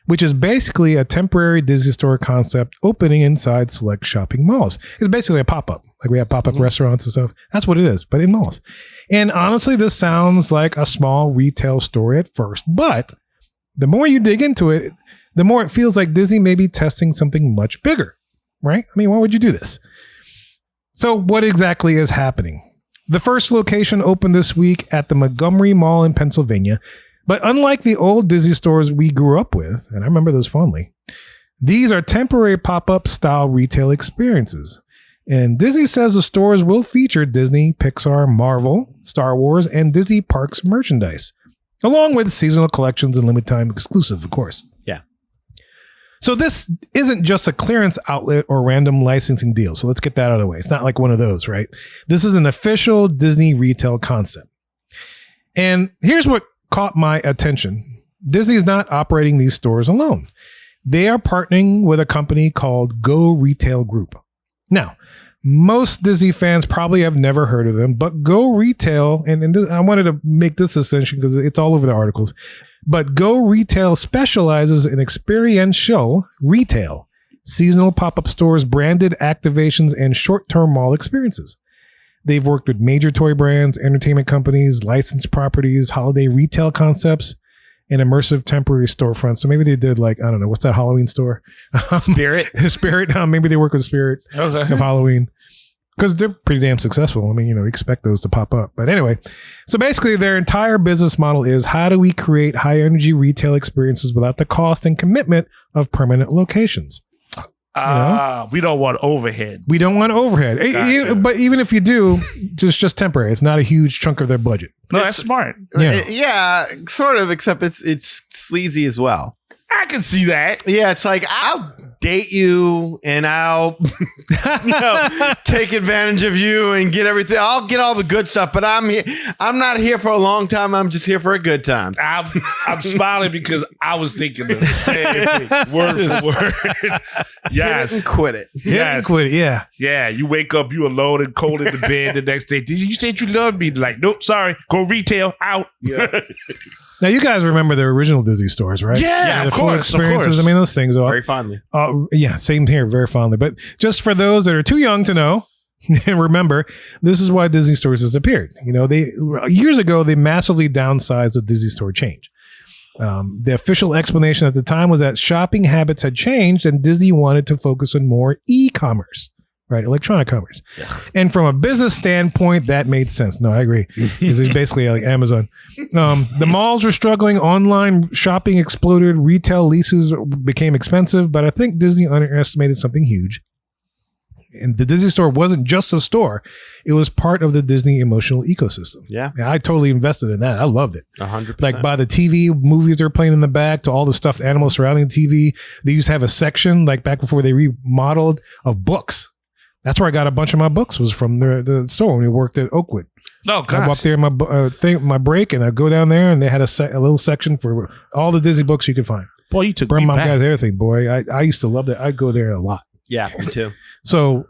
which is basically a temporary Disney Store concept opening inside select shopping malls. It's basically a pop-up, like we have pop-up restaurants and stuff. That's what it is, but in malls. And honestly, this sounds like a small retail store at first, but the more you dig into it, the more it feels like Disney may be testing something much bigger, right? I mean, why would you do this? So what exactly is happening? The first location opened this week at the Montgomery Mall in Pennsylvania, but unlike the old Disney stores we grew up with, and I remember those fondly, these are temporary pop-up style retail experiences. And Disney says the stores will feature Disney, Pixar, Marvel, Star Wars, and Disney Parks merchandise, along with seasonal collections and limited time exclusive, of course. Yeah. So this isn't just a clearance outlet or random licensing deal. So let's get that out of the way. It's not like one of those, right? This is an official Disney retail concept. And here's what caught my attention. Disney is not operating these stores alone. They are partnering with a company called Go Retail Group. Now, most Disney fans probably have never heard of them, but Go Retail, and this, I wanted to make this distinction because it's all over the articles, but Go Retail specializes in experiential retail seasonal pop-up stores, branded activations, and short-term mall experiences. They've worked with major toy brands, entertainment companies, licensed properties, holiday retail concepts, and immersive temporary storefronts. So maybe they did like, I don't know, what's that Halloween store? Spirit. Spirit. Maybe they work with Spirit of Halloween. Because they're pretty damn successful. I mean, you expect those to pop up. But anyway, so basically their entire business model is how do we create high energy retail experiences without the cost and commitment of permanent locations? We don't want overhead. We don't want overhead. Gotcha. But even if you do, just temporary. It's not a huge chunk of their budget. No, that's smart. Yeah. Sort of, except it's sleazy as well. I can see that. Yeah, it's like I'll date you and I'll take advantage of you and get everything. I'll get all the good stuff, but I'm not here for a long time. I'm just here for a good time. I'm smiling because I was thinking the same thing, word for word. Yes, Hit it and quit it. Yes. Quit it. Yeah. Yeah, you wake up, you alone and cold in the bed the next day. You said you loved me. Like, nope, sorry. Go retail out. Yeah. Now you guys remember the original Disney stores, right? Yeah, the of full course, experiences. of course. I mean, those things are Very fondly. yeah, same here, very fondly. But just for those that are too young to know, and remember, this is why Disney stores disappeared. They years ago they massively downsized the Disney store chain. The official explanation at the time was that shopping habits had changed and Disney wanted to focus on more e-commerce. Right, electronic commerce. And from a business standpoint, that made sense. No, I agree. It's basically like Amazon. The malls were struggling. Online shopping exploded. Retail leases became expensive. But I think Disney underestimated something huge. And the Disney store wasn't just a store. It was part of the Disney emotional ecosystem. Yeah. I totally invested in that. I loved it. 100%. Like by the TV movies they're playing in the back to all the stuffed animals surrounding the TV. They used to have a section, like back before they remodeled, of books. That's where I got a bunch of my books, was from the store when we worked at Oakwood. No, I go up there in my break, and I go down there, and they had a little section for all the Disney books you could find. Boy, you took Burn me my back. guys, everything, boy. I used to love that. I'd go there a lot. Yeah, me too. So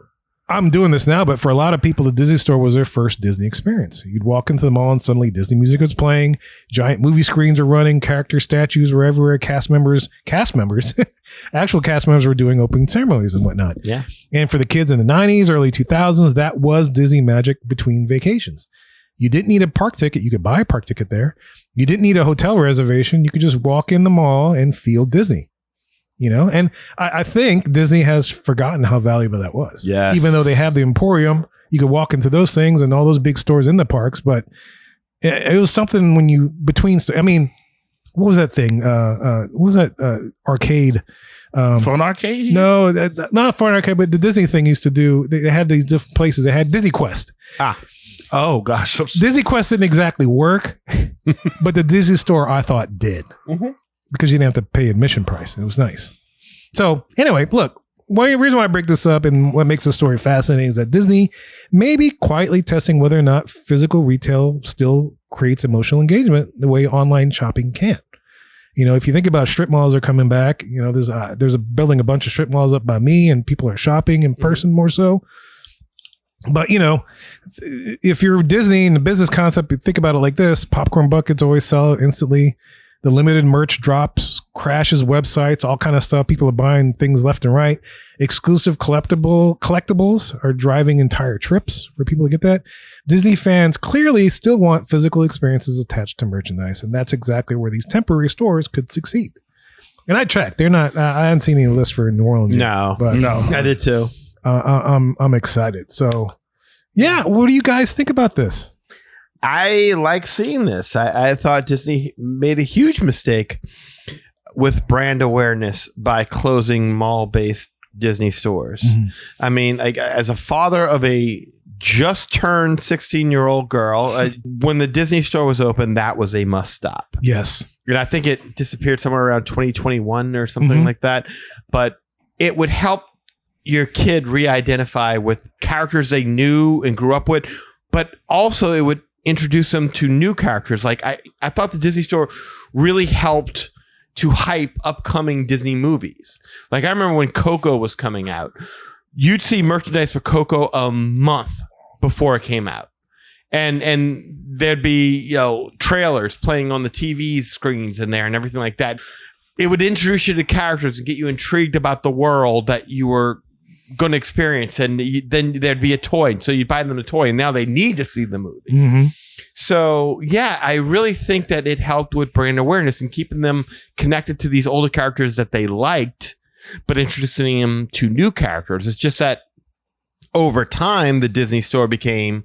I'm doing this now, but for a lot of people, the Disney store was their first Disney experience. You'd walk into the mall and suddenly Disney music was playing, giant movie screens were running, character statues were everywhere, cast members, actual cast members were doing opening ceremonies and whatnot. Yeah. And for the kids in the 90s, early 2000s, that was Disney magic between vacations. You didn't need a park ticket. You could buy a park ticket there. You didn't need a hotel reservation. You could just walk in the mall and feel Disney. And I think Disney has forgotten how valuable that was. Yes. Even though they have the Emporium, you could walk into those things and all those big stores in the parks, but it was something when you I mean, what was that thing? What was that arcade? Phone arcade? No, not phone arcade, but the Disney thing used to do. They had these different places. They had Disney Quest. Oh gosh, Disney Quest didn't exactly work, but the Disney store I thought did. Mm-hmm. Because you didn't have to pay admission price. It was nice. So anyway, look, one reason why I break this up and what makes the story fascinating is that Disney may be quietly testing whether or not physical retail still creates emotional engagement the way online shopping can. If you think about strip malls are coming back, there's a building a bunch of strip malls up by me and people are shopping in person more so. But, if you're Disney and the business concept, you think about it like this: popcorn buckets always sell out instantly. The limited merch drops, crashes websites, all kind of stuff. People are buying things left and right. Exclusive collectibles are driving entire trips for people to get that. Disney fans clearly still want physical experiences attached to merchandise, and that's exactly where these temporary stores could succeed. And I checked; they're not. I haven't seen any list for New Orleans. No, but I did too. I'm excited. So, yeah, what do you guys think about this? I like seeing this. I thought Disney made a huge mistake with brand awareness by closing mall-based Disney stores. Mm-hmm. I mean, as a father of a just turned 16-year-old girl, when the Disney store was open, that was a must stop. Yes. And I think it disappeared somewhere around 2021 or something like that. But it would help your kid re-identify with characters they knew and grew up with, but also it would introduce them to new characters. Like I thought the Disney store really helped to hype upcoming Disney movies. Like I remember when Coco was coming out, you'd see merchandise for Coco a month before it came out. And there'd be, trailers playing on the TV screens in there and everything like that. it would introduce you to characters and get you intrigued about the world that you were going to experience. And then there'd be a toy. So you'd buy them a toy, and now they need to see the movie. Mm-hmm. So, yeah, I really think that it helped with brand awareness and keeping them connected to these older characters that they liked, but introducing them to new characters. It's just that over time, the Disney Store became,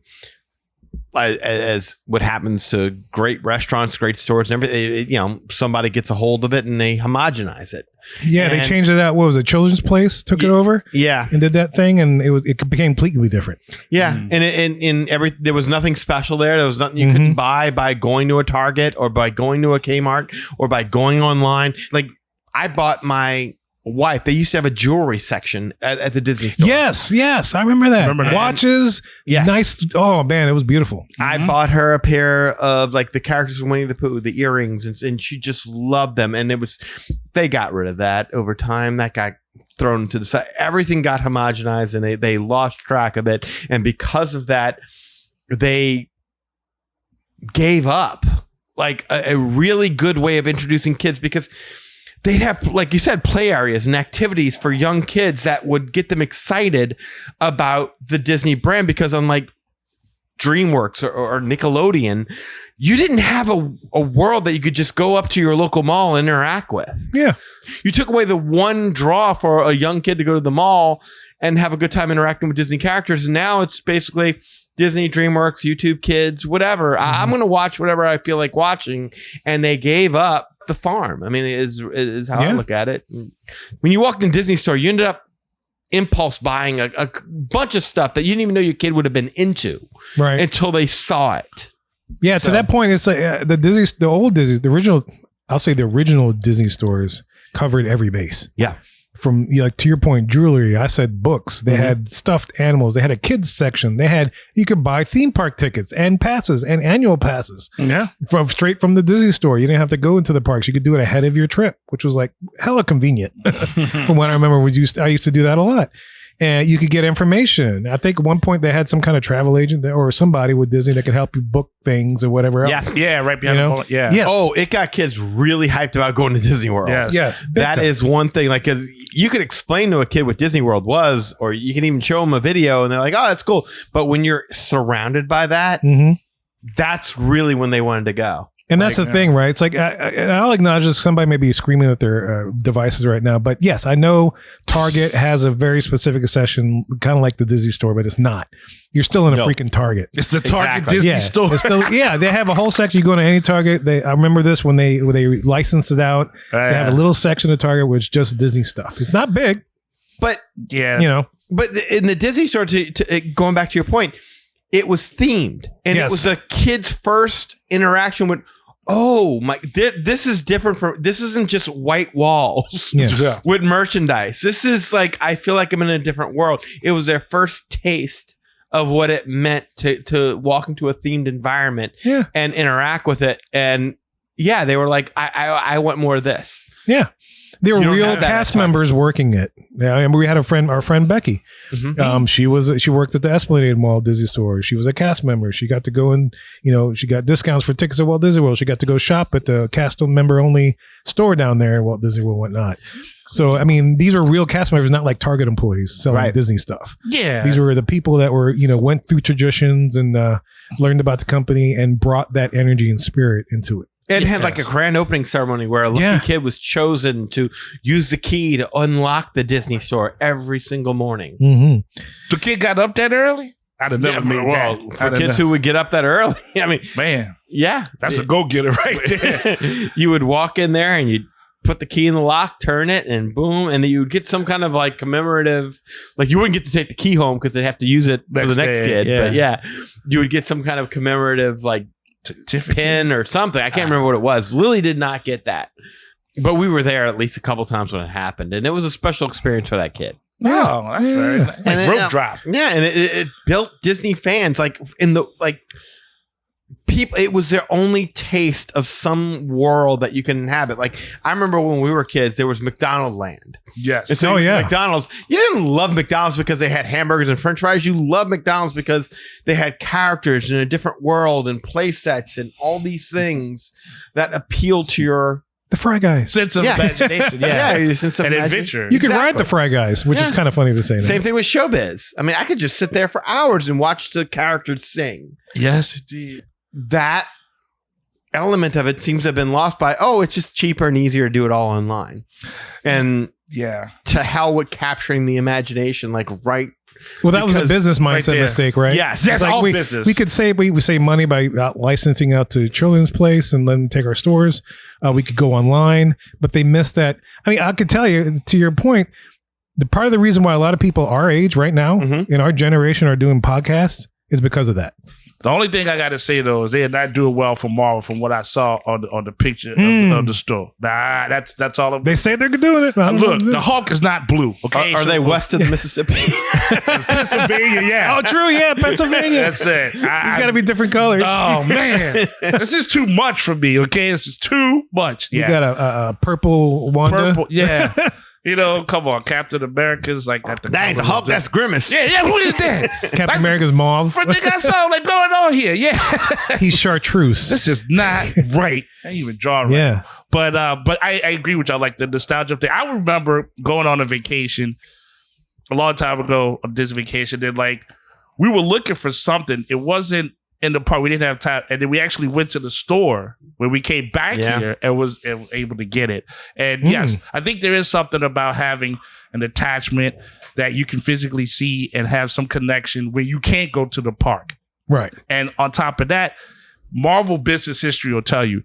as what happens to great restaurants, great stores, and everything, somebody gets a hold of it and they homogenize it. Yeah, they changed it out. What was it? Children's Place took it over. Yeah, and did that thing, and it became completely different. Yeah, and there was nothing special there. There was nothing you couldn't buy by going to a Target or by going to a Kmart or by going online. Like, I bought my wife, they used to have a jewelry section at the Disney Store. Yes, I remember that. Watches, nice. Oh man, it was beautiful. I bought her a pair of like the characters from Winnie the Pooh, the earrings, and she just loved them. And they got rid of that over time. That got thrown to the side. Everything got homogenized, and they lost track of it. And because of that, they gave up like a really good way of introducing kids, because they'd have, like you said, play areas and activities for young kids that would get them excited about the Disney brand, because unlike DreamWorks or Nickelodeon, you didn't have a world that you could just go up to your local mall and interact with. Yeah. You took away the one draw for a young kid to go to the mall and have a good time interacting with Disney characters. And now it's basically Disney, DreamWorks, YouTube Kids, whatever. I'm going to watch whatever I feel like watching. And they gave up the farm. I mean, is how I look at it. When you walked in Disney Store, you ended up impulse buying a bunch of stuff that you didn't even know your kid would have been into, right, until they saw it. Yeah, to that point, it's like the old Disney, the original. I'll say the original Disney stores covered every base. Yeah. From like to your point, jewelry. I said books. They had stuffed animals. They had a kids section. You could buy theme park tickets and passes and annual passes. Yeah, straight from the Disney Store. You didn't have to go into the parks. You could do it ahead of your trip, which was like hella convenient. From what I remember, I used to do that a lot. And you could get information. I think at one point they had some kind of travel agent or somebody with Disney that could help you book things or whatever else. Yeah, right behind the bullet. Yeah. Yes. Oh, it got kids really hyped about going to Disney World. Yes. That is one thing. Like, 'cause you could explain to a kid what Disney World was, or you can even show them a video and they're like, oh, that's cool. But when you're surrounded by that, that's really when they wanted to go. And that's the thing, right? It's like, I'll acknowledge this. Somebody may be screaming at their devices right now, but yes, I know Target has a very specific session, kind of like the Disney Store, but it's not. You're still in a freaking Target. It's the Target Disney Store. It's still, they have a whole section. You go to any Target. I remember this when they licensed it out. They have a little section of Target where it's just Disney stuff. It's not big, but But in the Disney Store, going back to your point, it was themed, and it was a kid's first interaction with. Oh my! This is different from. This isn't just white walls with merchandise. This is like, I feel like I'm in a different world. It was their first taste of what it meant to walk into a themed environment and interact with it. And they were like, I want more of this. Yeah. There were real cast members working it. Yeah, I mean, we had our friend Becky. She worked at the Esplanade Mall Disney Store. She was a cast member. She got to go and she got discounts for tickets at Walt Disney World. She got to go shop at the cast member only store down there at Walt Disney World and whatnot. So I mean, these are real cast members, not like Target employees selling Disney stuff. Yeah, these were the people that were went through traditions and learned about the company and brought that energy and spirit into it. It had like a grand opening ceremony where a lucky kid was chosen to use the key to unlock the Disney Store every single morning. The kid got up that early? I'd have never made that. For kids who would get up that early. I mean, man. Yeah. That's a go-getter right there. You would walk in there and you'd put the key in the lock, turn it, and boom. And then you would get some kind of like commemorative, like you wouldn't get to take the key home because they'd have to use it for the next kid. But you would get some kind of commemorative like pin or something. I can't remember what it was. Lily did not get that, but we were there at least a couple times when it happened, and it was a special experience for that kid. Oh, that's very nice. Like rope drop. Yeah, and it built Disney fans like in the people. It was their only taste of some world that you can inhabit. Like I remember when we were kids, there was McDonald Land. Yes. And so McDonald's. You didn't love McDonald's because they had hamburgers and French fries. You loved McDonald's because they had characters in a different world and play sets and all these things that appeal to your The Fry Guys. sense of imagination. Yeah, your sense of and imagination. adventure. You can ride Exactly. the Fry Guys, which is Yeah. kind of funny to say. Same Now. thing with showbiz. I mean, I could just sit there for hours and watch the characters sing. Yes, indeed. That element of it seems to have been lost by, it's just cheaper and easier to do it all online. And Yeah. to hell with capturing the imagination, like Well, that was a because business right mindset there. mistake, right? Yes. That's Like all we, business. We could save money by licensing out to Children's Place and let them take our stores. We could go online, but they missed that. I mean, I could tell you, to your point, the part of the reason why a lot of people our age right now in our generation are doing podcasts is because of that. The only thing I got to say though is they are not doing well for Marvel from what I saw on the picture of the store. Nah, that's all. They say they're doing it. I don't Look, know. the Hulk is not blue. Okay, are So- they west of the Mississippi? Pennsylvania? Yeah. Oh, true. Yeah, Pennsylvania. That's it. It's got to be different colors. Oh man, this is too much for me. Okay, this is too much. You Yeah, got a purple Wanda. purple. Yeah, come on, Captain America's like at the. That ain't the Hulk, that's Grimace. Yeah. Who is that? Captain America's mauve. I think I saw like going on here. Yeah, He's chartreuse. this is not right. I ain't even draw right. Yeah. But I agree with y'all. Like the nostalgia thing. I remember going on a vacation a long time ago on this vacation. Then like we were looking for something. It wasn't in the park. We didn't have time, and then we actually went to the store when we came back here and was able to get it. And yes, I think there is something about having an attachment that you can physically see and have some connection where you can't go to the park. Right. And on top of that, Marvel business history will tell you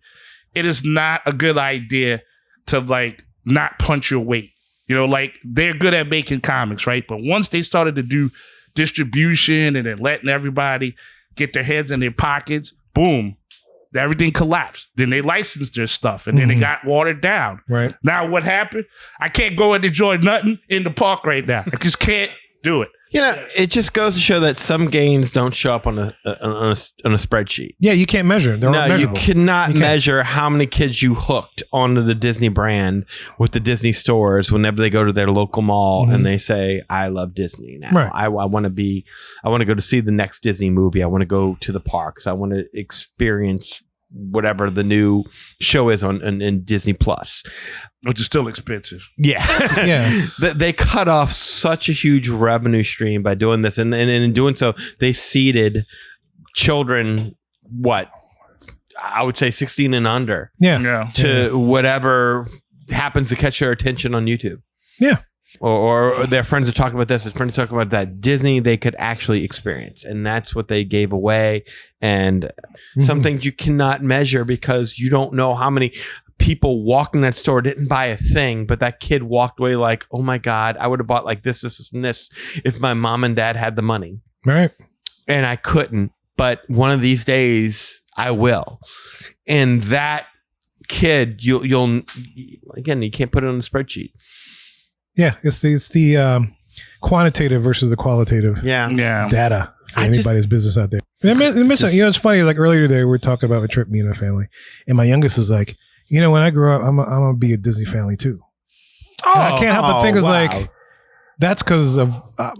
it is not a good idea to like not punch your weight. Like they're good at making comics, right? But once they started to do distribution and then letting everybody get their heads in their pockets, boom, everything collapsed. Then they licensed their stuff and then it got watered down. Right. Now what happened? I can't go and enjoy nothing in the park right now. I just can't do it. It just goes to show that some gains don't show up on a spreadsheet. Yeah, you can't measure. They're No, not you measurable. cannot You can't. measure how many kids you hooked onto the Disney brand with the Disney stores whenever they go to their local mall and they say, I love Disney now. Right. I want to go to see the next Disney movie. I want to go to the parks. I want to experience whatever the new show is in Disney Plus. Which is still expensive. Yeah. Yeah. They cut off such a huge revenue stream by doing this. And in doing so, they seeded children, I would say 16 and under Yeah. to whatever happens to catch their attention on YouTube. Yeah. Or their friends are talking about this, their friends are talking about that. Disney, they could actually experience. And that's what they gave away. And some things you cannot measure because you don't know how many people walked in that store didn't buy a thing, but that kid walked away like, oh my God, I would have bought like this, and this if my mom and dad had the money. Right. And I couldn't. But one of these days I will. And that kid, you'll again, you can't put it on a spreadsheet. Yeah. It's the quantitative versus the qualitative Yeah. data for I just- anybody's business out there. It's funny. Like earlier today, we were talking about a trip, me and my family, and my youngest is like, when I grow up, I'm gonna be a Disney family too. And I can't help but think it's like that's because of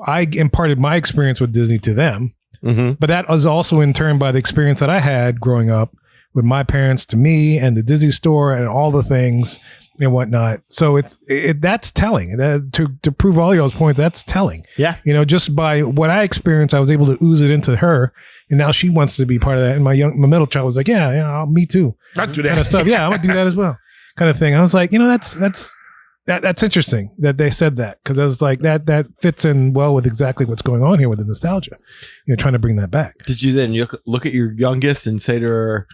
I imparted my experience with Disney to them, but that was also in turn by the experience that I had growing up with my parents to me and the Disney store and all the things and whatnot. So that's telling. To prove all y'all's points, that's telling. Yeah. Just by what I experienced, I was able to ooze it into her, and now she wants to be part of that. And my middle child was like, yeah, me too. I do that. Kind of stuff. Yeah, I'm gonna do that as well. Kind of thing. I was like, that's interesting that they said that, because I was like, that fits in well with exactly what's going on here with the nostalgia. Trying to bring that back. Did you then look at your youngest and say to her,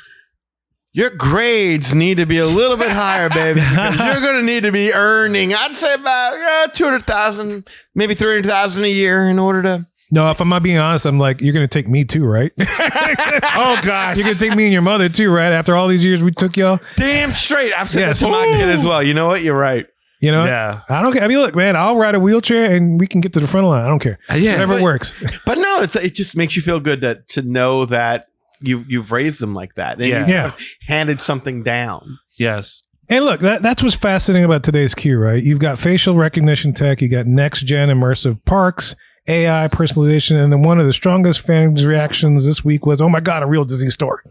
your grades need to be a little bit higher, baby, because you're going to need to be earning, I'd say about 200,000, maybe 300,000 a year in order to. No, if I'm not being honest, I'm like, you're gonna take me too, right? Oh gosh. You're gonna take me and your mother too, right? After all these years we took y'all. Damn straight. I've said Yes. that to my kid as well. You know what? You're right. Yeah. I don't care. I mean, look, man, I'll ride a wheelchair and we can get to the front line. I don't care. Yeah, Whatever works. But no, it just makes you feel good to know that you've raised them like that. And you've Yeah. handed something down. Yes. And look, that's what's fascinating about today's Q, right? You've got facial recognition tech, you got next gen immersive parks, AI personalization, and then one of the strongest fans' reactions this week was, "Oh my God, a real Disney store!"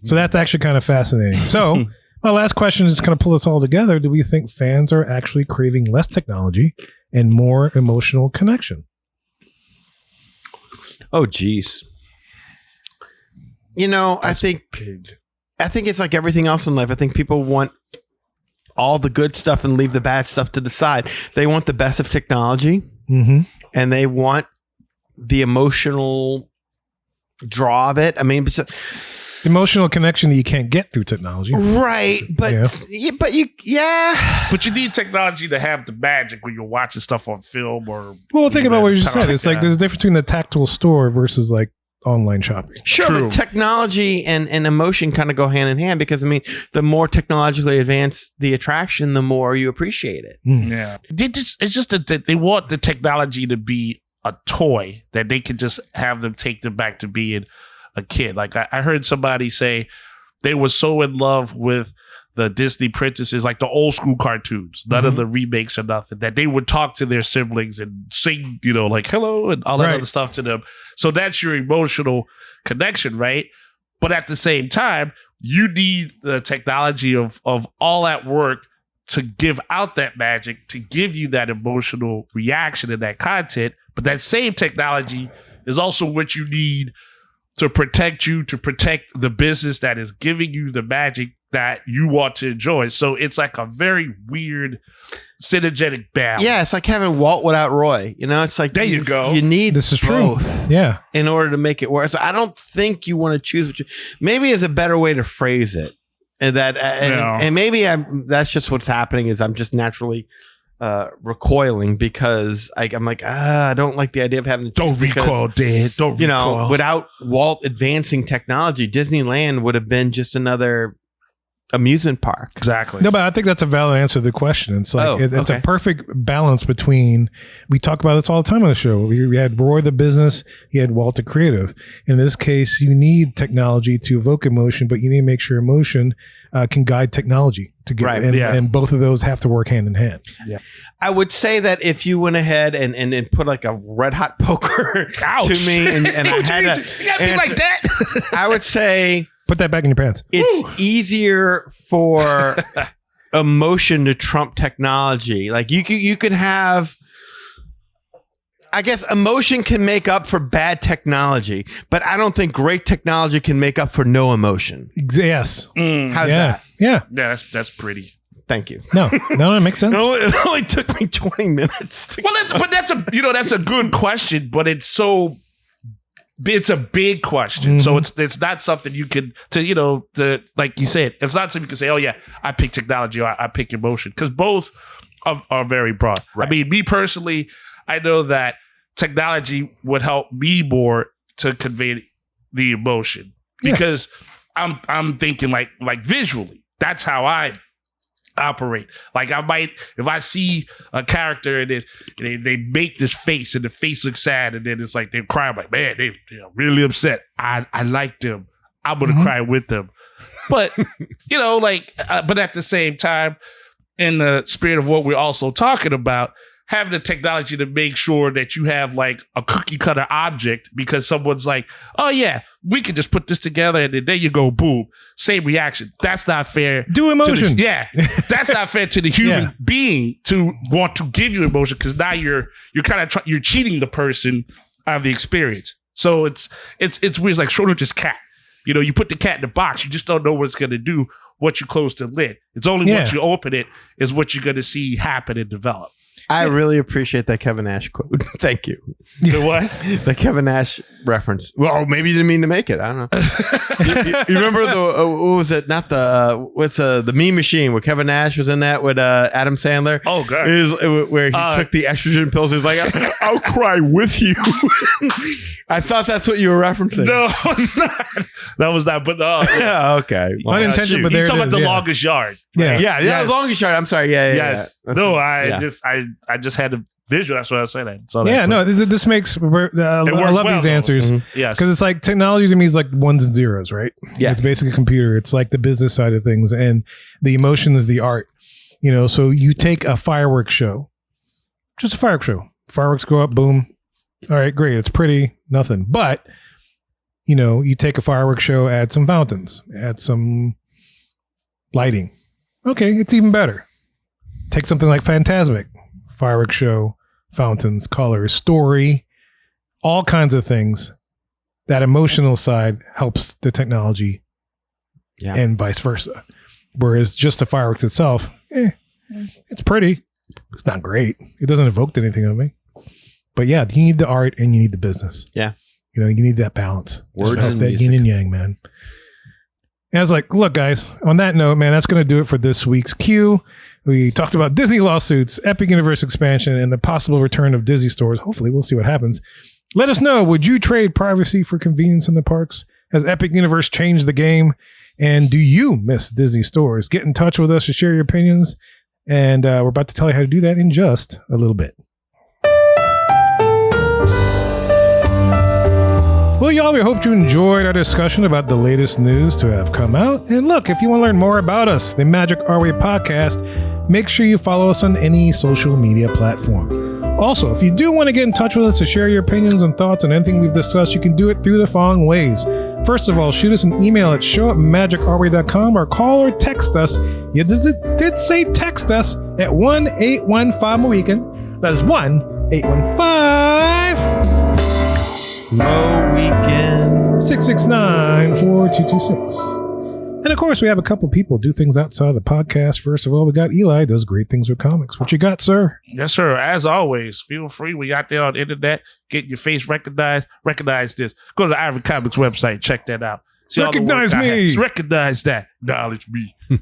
So that's actually kind of fascinating. So My last question is kind of pull this all together. Do we think fans are actually craving less technology and more emotional connection? Oh, geez. You know, I think it's like everything else in life. I think people want all the good stuff and leave the bad stuff to the side. They want the best of technology, and they want the emotional draw of it. I mean, Emotional connection that you can't get through technology. right? But but But you need technology to have the magic when you're watching stuff on film or. Well, think about what you just said. like It's like there's a difference between the tactile store versus like online shopping. Sure, True. but technology and emotion kind of go hand in hand because, I mean, the more technologically advanced the attraction, the more you appreciate it. Yeah. It's just that they want the technology to be a toy that they can just have them take them back to being a kid. Like I heard somebody say they were so in love with the Disney princesses, like the old school cartoons, none of the remakes or nothing, that they would talk to their siblings and sing, you know, like hello and all that other stuff to them. So that's your emotional connection, right? But at the same time, you need the technology of all that work to give out that magic, to give you that emotional reaction and that content. But that same technology is also what you need to protect you, to protect the business that is giving you the magic that you want to enjoy. So it's like a very weird synergetic balance. Yeah, it's like having Walt without Roy. You know, it's like There you go. You need This is both true. Yeah. in order to make it work. So I don't think you want to choose what you. Maybe is a better way to phrase it, and that and maybe that's just what's happening. Is I'm just naturally recoiling because I'm like I don't like the idea of having to Don't recoil, Dad. Don't you recoil. know, without Walt advancing technology, Disneyland would have been just another amusement park. Exactly. No, but I think that's a valid answer to the question. It's like it's okay. a perfect balance between. We talk about this all the time on the show. We had Roy the business, he had Walt the creative. In this case, you need technology to evoke emotion, but you need to make sure emotion can guide technology to get and both of those have to work hand in hand. Yeah. I would say that if you went ahead and put like a red hot poker to me and I had to you gotta be like that. I would say Put that back in your pants. it's easier for emotion to trump technology. Like you could have, I guess emotion can make up for bad technology, but I don't think great technology can make up for no emotion. Yes. How's Yeah. that? Yeah. Yeah, that's pretty. Thank you. No, that makes sense. It only took me 20 minutes. Well, that's a good question, but it's a big question. So it's not something you can like you said, it's not something you can say, oh yeah, I pick technology or I pick emotion, because both are very broad. Right. I mean, me personally, I know that technology would help me more to convey the emotion because I'm thinking like visually. That's how I operate. Like I might, if I see a character and they make this face and the face looks sad and then it's like they're crying, like, man, they're really upset. I like them. I'm gonna cry with them. But but at the same time, in the spirit of what we're also talking about, having the technology to make sure that you have like a cookie cutter object, because someone's like, oh yeah, we can just put this together and then there you go, boom, same reaction. That's not fair. Do emotion. That's not fair to the human being to want to give you emotion, because now you're kind of you're cheating the person out of the experience. So it's weird. It's like Schrodinger's cat. You put the cat in the box, you just don't know what it's going to do once you close the lid. It's only once you open it is what you're going to see happen and develop. I really appreciate that Kevin Nash quote. Thank you. The what? The Kevin Nash reference. Well, maybe you didn't mean to make it. I don't know. you remember what was it? Not the the Meme Machine where Kevin Nash was in that with Adam Sandler. Oh god, where he took the estrogen pills. He was like, "I'll cry with you." I thought that's what you were referencing. No, it's not. That was not. But yeah, okay. Well, unintentional, but there he's it talking about is, the longest yard. Yeah. Yeah. Longest yard. I'm sorry. Yeah. Yes. No, I just had a visual. That's what I was saying. This makes. I love these answers. Yes, because it's like technology to me is like ones and zeros, right? Yeah, it's basically a computer. It's like the business side of things, and the emotion is the art. So you take a fireworks show, just a fireworks show. Fireworks go up, boom. All right, great. It's pretty, nothing. But you take a fireworks show, add some fountains, add some, lighting. Okay, it's even better. Take something like Phantasmic, fireworks show, fountains, colors, story, all kinds of things. That emotional side helps the technology and vice versa. Whereas just the fireworks itself, it's pretty. It's not great. It doesn't evoke anything of me. But yeah, you need the art and you need the business. Yeah. You know, you need that balance. Words Just and that music. yin and yang, man. And I was like, look, guys, on that note, man, that's going to do it for this week's Q. We talked about Disney lawsuits, Epic Universe expansion, and the possible return of Disney stores. Hopefully, we'll see what happens. Let us know, would you trade privacy for convenience in the parks? Has Epic Universe changed the game? And do you miss Disney stores? Get in touch with us to share your opinions. And we're about to tell you how to do that in just a little bit. Well, y'all, we hope you enjoyed our discussion about the latest news to have come out. And look, if you want to learn more about us, the Magic Our Way podcast, make sure you follow us on any social media platform. Also, if you do want to get in touch with us to share your opinions and thoughts on anything we've discussed, you can do it through the following ways. First of all, shoot us an email at show@magicourway.com or call or text us. You did say text us at 1-815-MOWEEKEND. That is 1-815- Weekend 669-4226. And of course, we have a couple people do things outside of the podcast. First of all, we got Eli, does great things with comics. What you got, sir? Yes, sir. As always, feel free. We out there on the internet, getting your face recognized. Recognize this. Go to the Ivory Comics website. Check that out. See Recognize all the work I me. have. Recognize that. Acknowledge me. You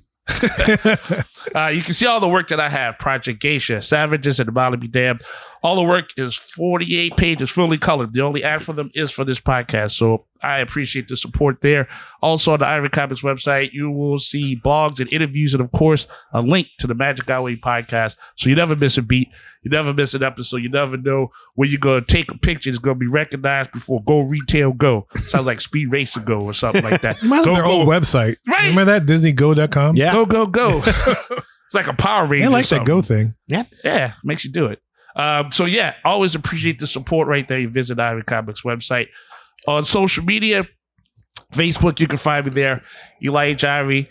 can see all the work that I have. Project Geisha, Savages, and the Bottom Be Damned. All the work is 48 pages, fully colored. The only ad for them is for this podcast. So I appreciate the support there. Also on the Ivory Comics website, you will see blogs and interviews, and of course, a link to the Magic Our Way podcast. So you never miss a beat. You never miss an episode. You never know when you're going to take a picture. It's going to be recognized before Go Retail Go. Sounds like Speed Racer Go or something like that. Might as well Go, their old website. Right. Remember that? DisneyGo.com? Yeah. Go, go, go. It's like a Power Ranger. I like or something. that Go thing. Yeah, makes you do it. So yeah, always appreciate the support right there. You visit Ivory Comics website. On social media, Facebook, you can find me there. Eli H. Ivory.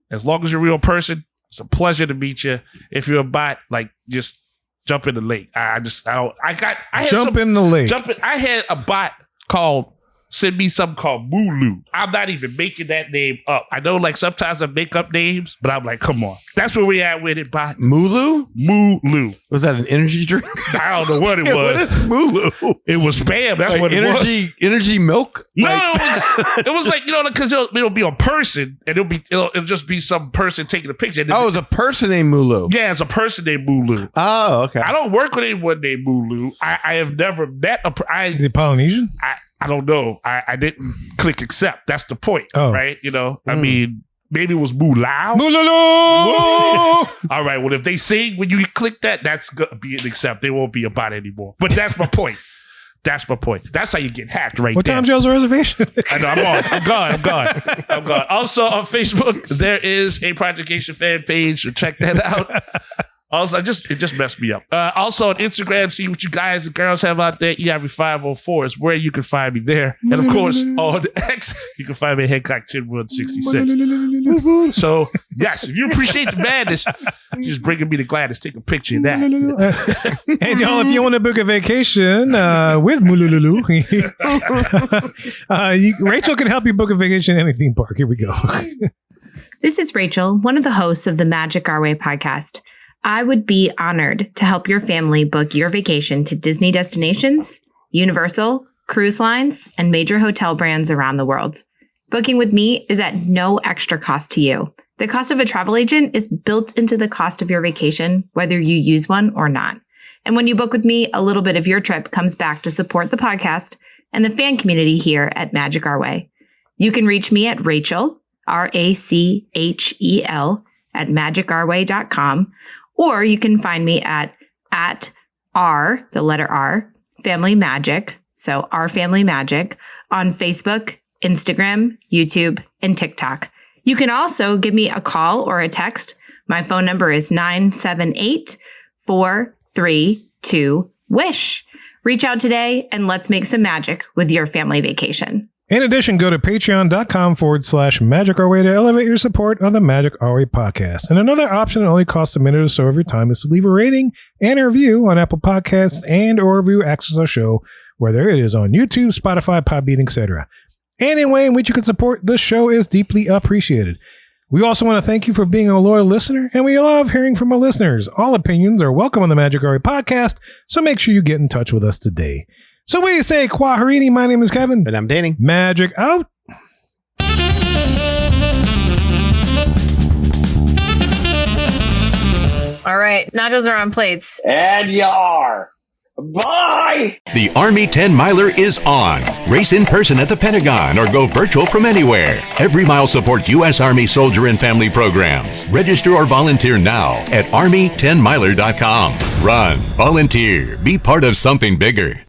As long as you're a real person, it's a pleasure to meet you. If you're a bot, like just jump in the lake. I Jump in the lake. I had a bot called send me something called MOW. I'm not even making that name up. I know like sometimes I make up names, but I'm like, come on. That's where we at with it, bot. Mulu? MOW. Was that an energy drink? I don't know what it was. What is Mulu? It was spam. That's Like what it was. energy milk? No, Like- it was like, because it'll be a person and it'll just be some person taking a picture. And Oh, it's a person named Mulu. yeah, it's a person named MOW. Oh, okay. I don't work with anyone named MOW. I have never met Is it Polynesian? I don't know. I didn't click accept. That's the point, Oh. right? I mean, maybe it was Mulao. Mululu! All right. Well, if they sing when you click that, that's gonna be an accept. They won't be a bot anymore. But that's my point. That's my point. That's how you get hacked, right What there. time's y'all's reservation? I know, I'm gone. Also on Facebook, there is a Project Geisha fan page, so check that out. Also, it just messed me up. Also on Instagram, see what you guys and girls have out there. EIV504 is where you can find me there. And of course, on X, you can find me at Headcock10166. So, yes, if you appreciate the madness, you're just bringing me the gladness. Take a picture of that. And y'all, if you want to book a vacation with Mululu, Rachel can help you book a vacation at any theme park. Here we go. This is Rachel, one of the hosts of the Magic Our Way podcast. I would be honored to help your family book your vacation to Disney destinations, Universal, cruise lines, and major hotel brands around the world. Booking with me is at no extra cost to you. The cost of a travel agent is built into the cost of your vacation, whether you use one or not. And when you book with me, a little bit of your trip comes back to support the podcast and the fan community here at Magic Our Way. You can reach me at Rachel, RACHEL, at magicourway.com, or you can find me at R, the letter R, Family Magic, so Our Family Magic, on Facebook, Instagram, YouTube, and TikTok. You can also give me a call or a text. My phone number is 978-432-WISH. Reach out today and let's make some magic with your family vacation. In addition, go to patreon.com/MagicOurWay to elevate your support of the Magic Our Way podcast. And another option that only costs a minute or so of your time is to leave a rating and a review on Apple Podcasts and or review access our show, whether it is on YouTube, Spotify, Podbean, etc. Any way in which you can support the show is deeply appreciated. We also want to thank you for being a loyal listener, and we love hearing from our listeners. All opinions are welcome on the Magic Our Way podcast, so make sure you get in touch with us today. So what do you say, Quaharini? My name is Kevin. And I'm Danny. Magic out. All right, nachos are on plates. And yar. Bye! The Army 10 Miler is on. Race in person at the Pentagon or go virtual from anywhere. Every mile supports U.S. Army soldier and family programs. Register or volunteer now at Army10miler.com. Run, volunteer, be part of something bigger.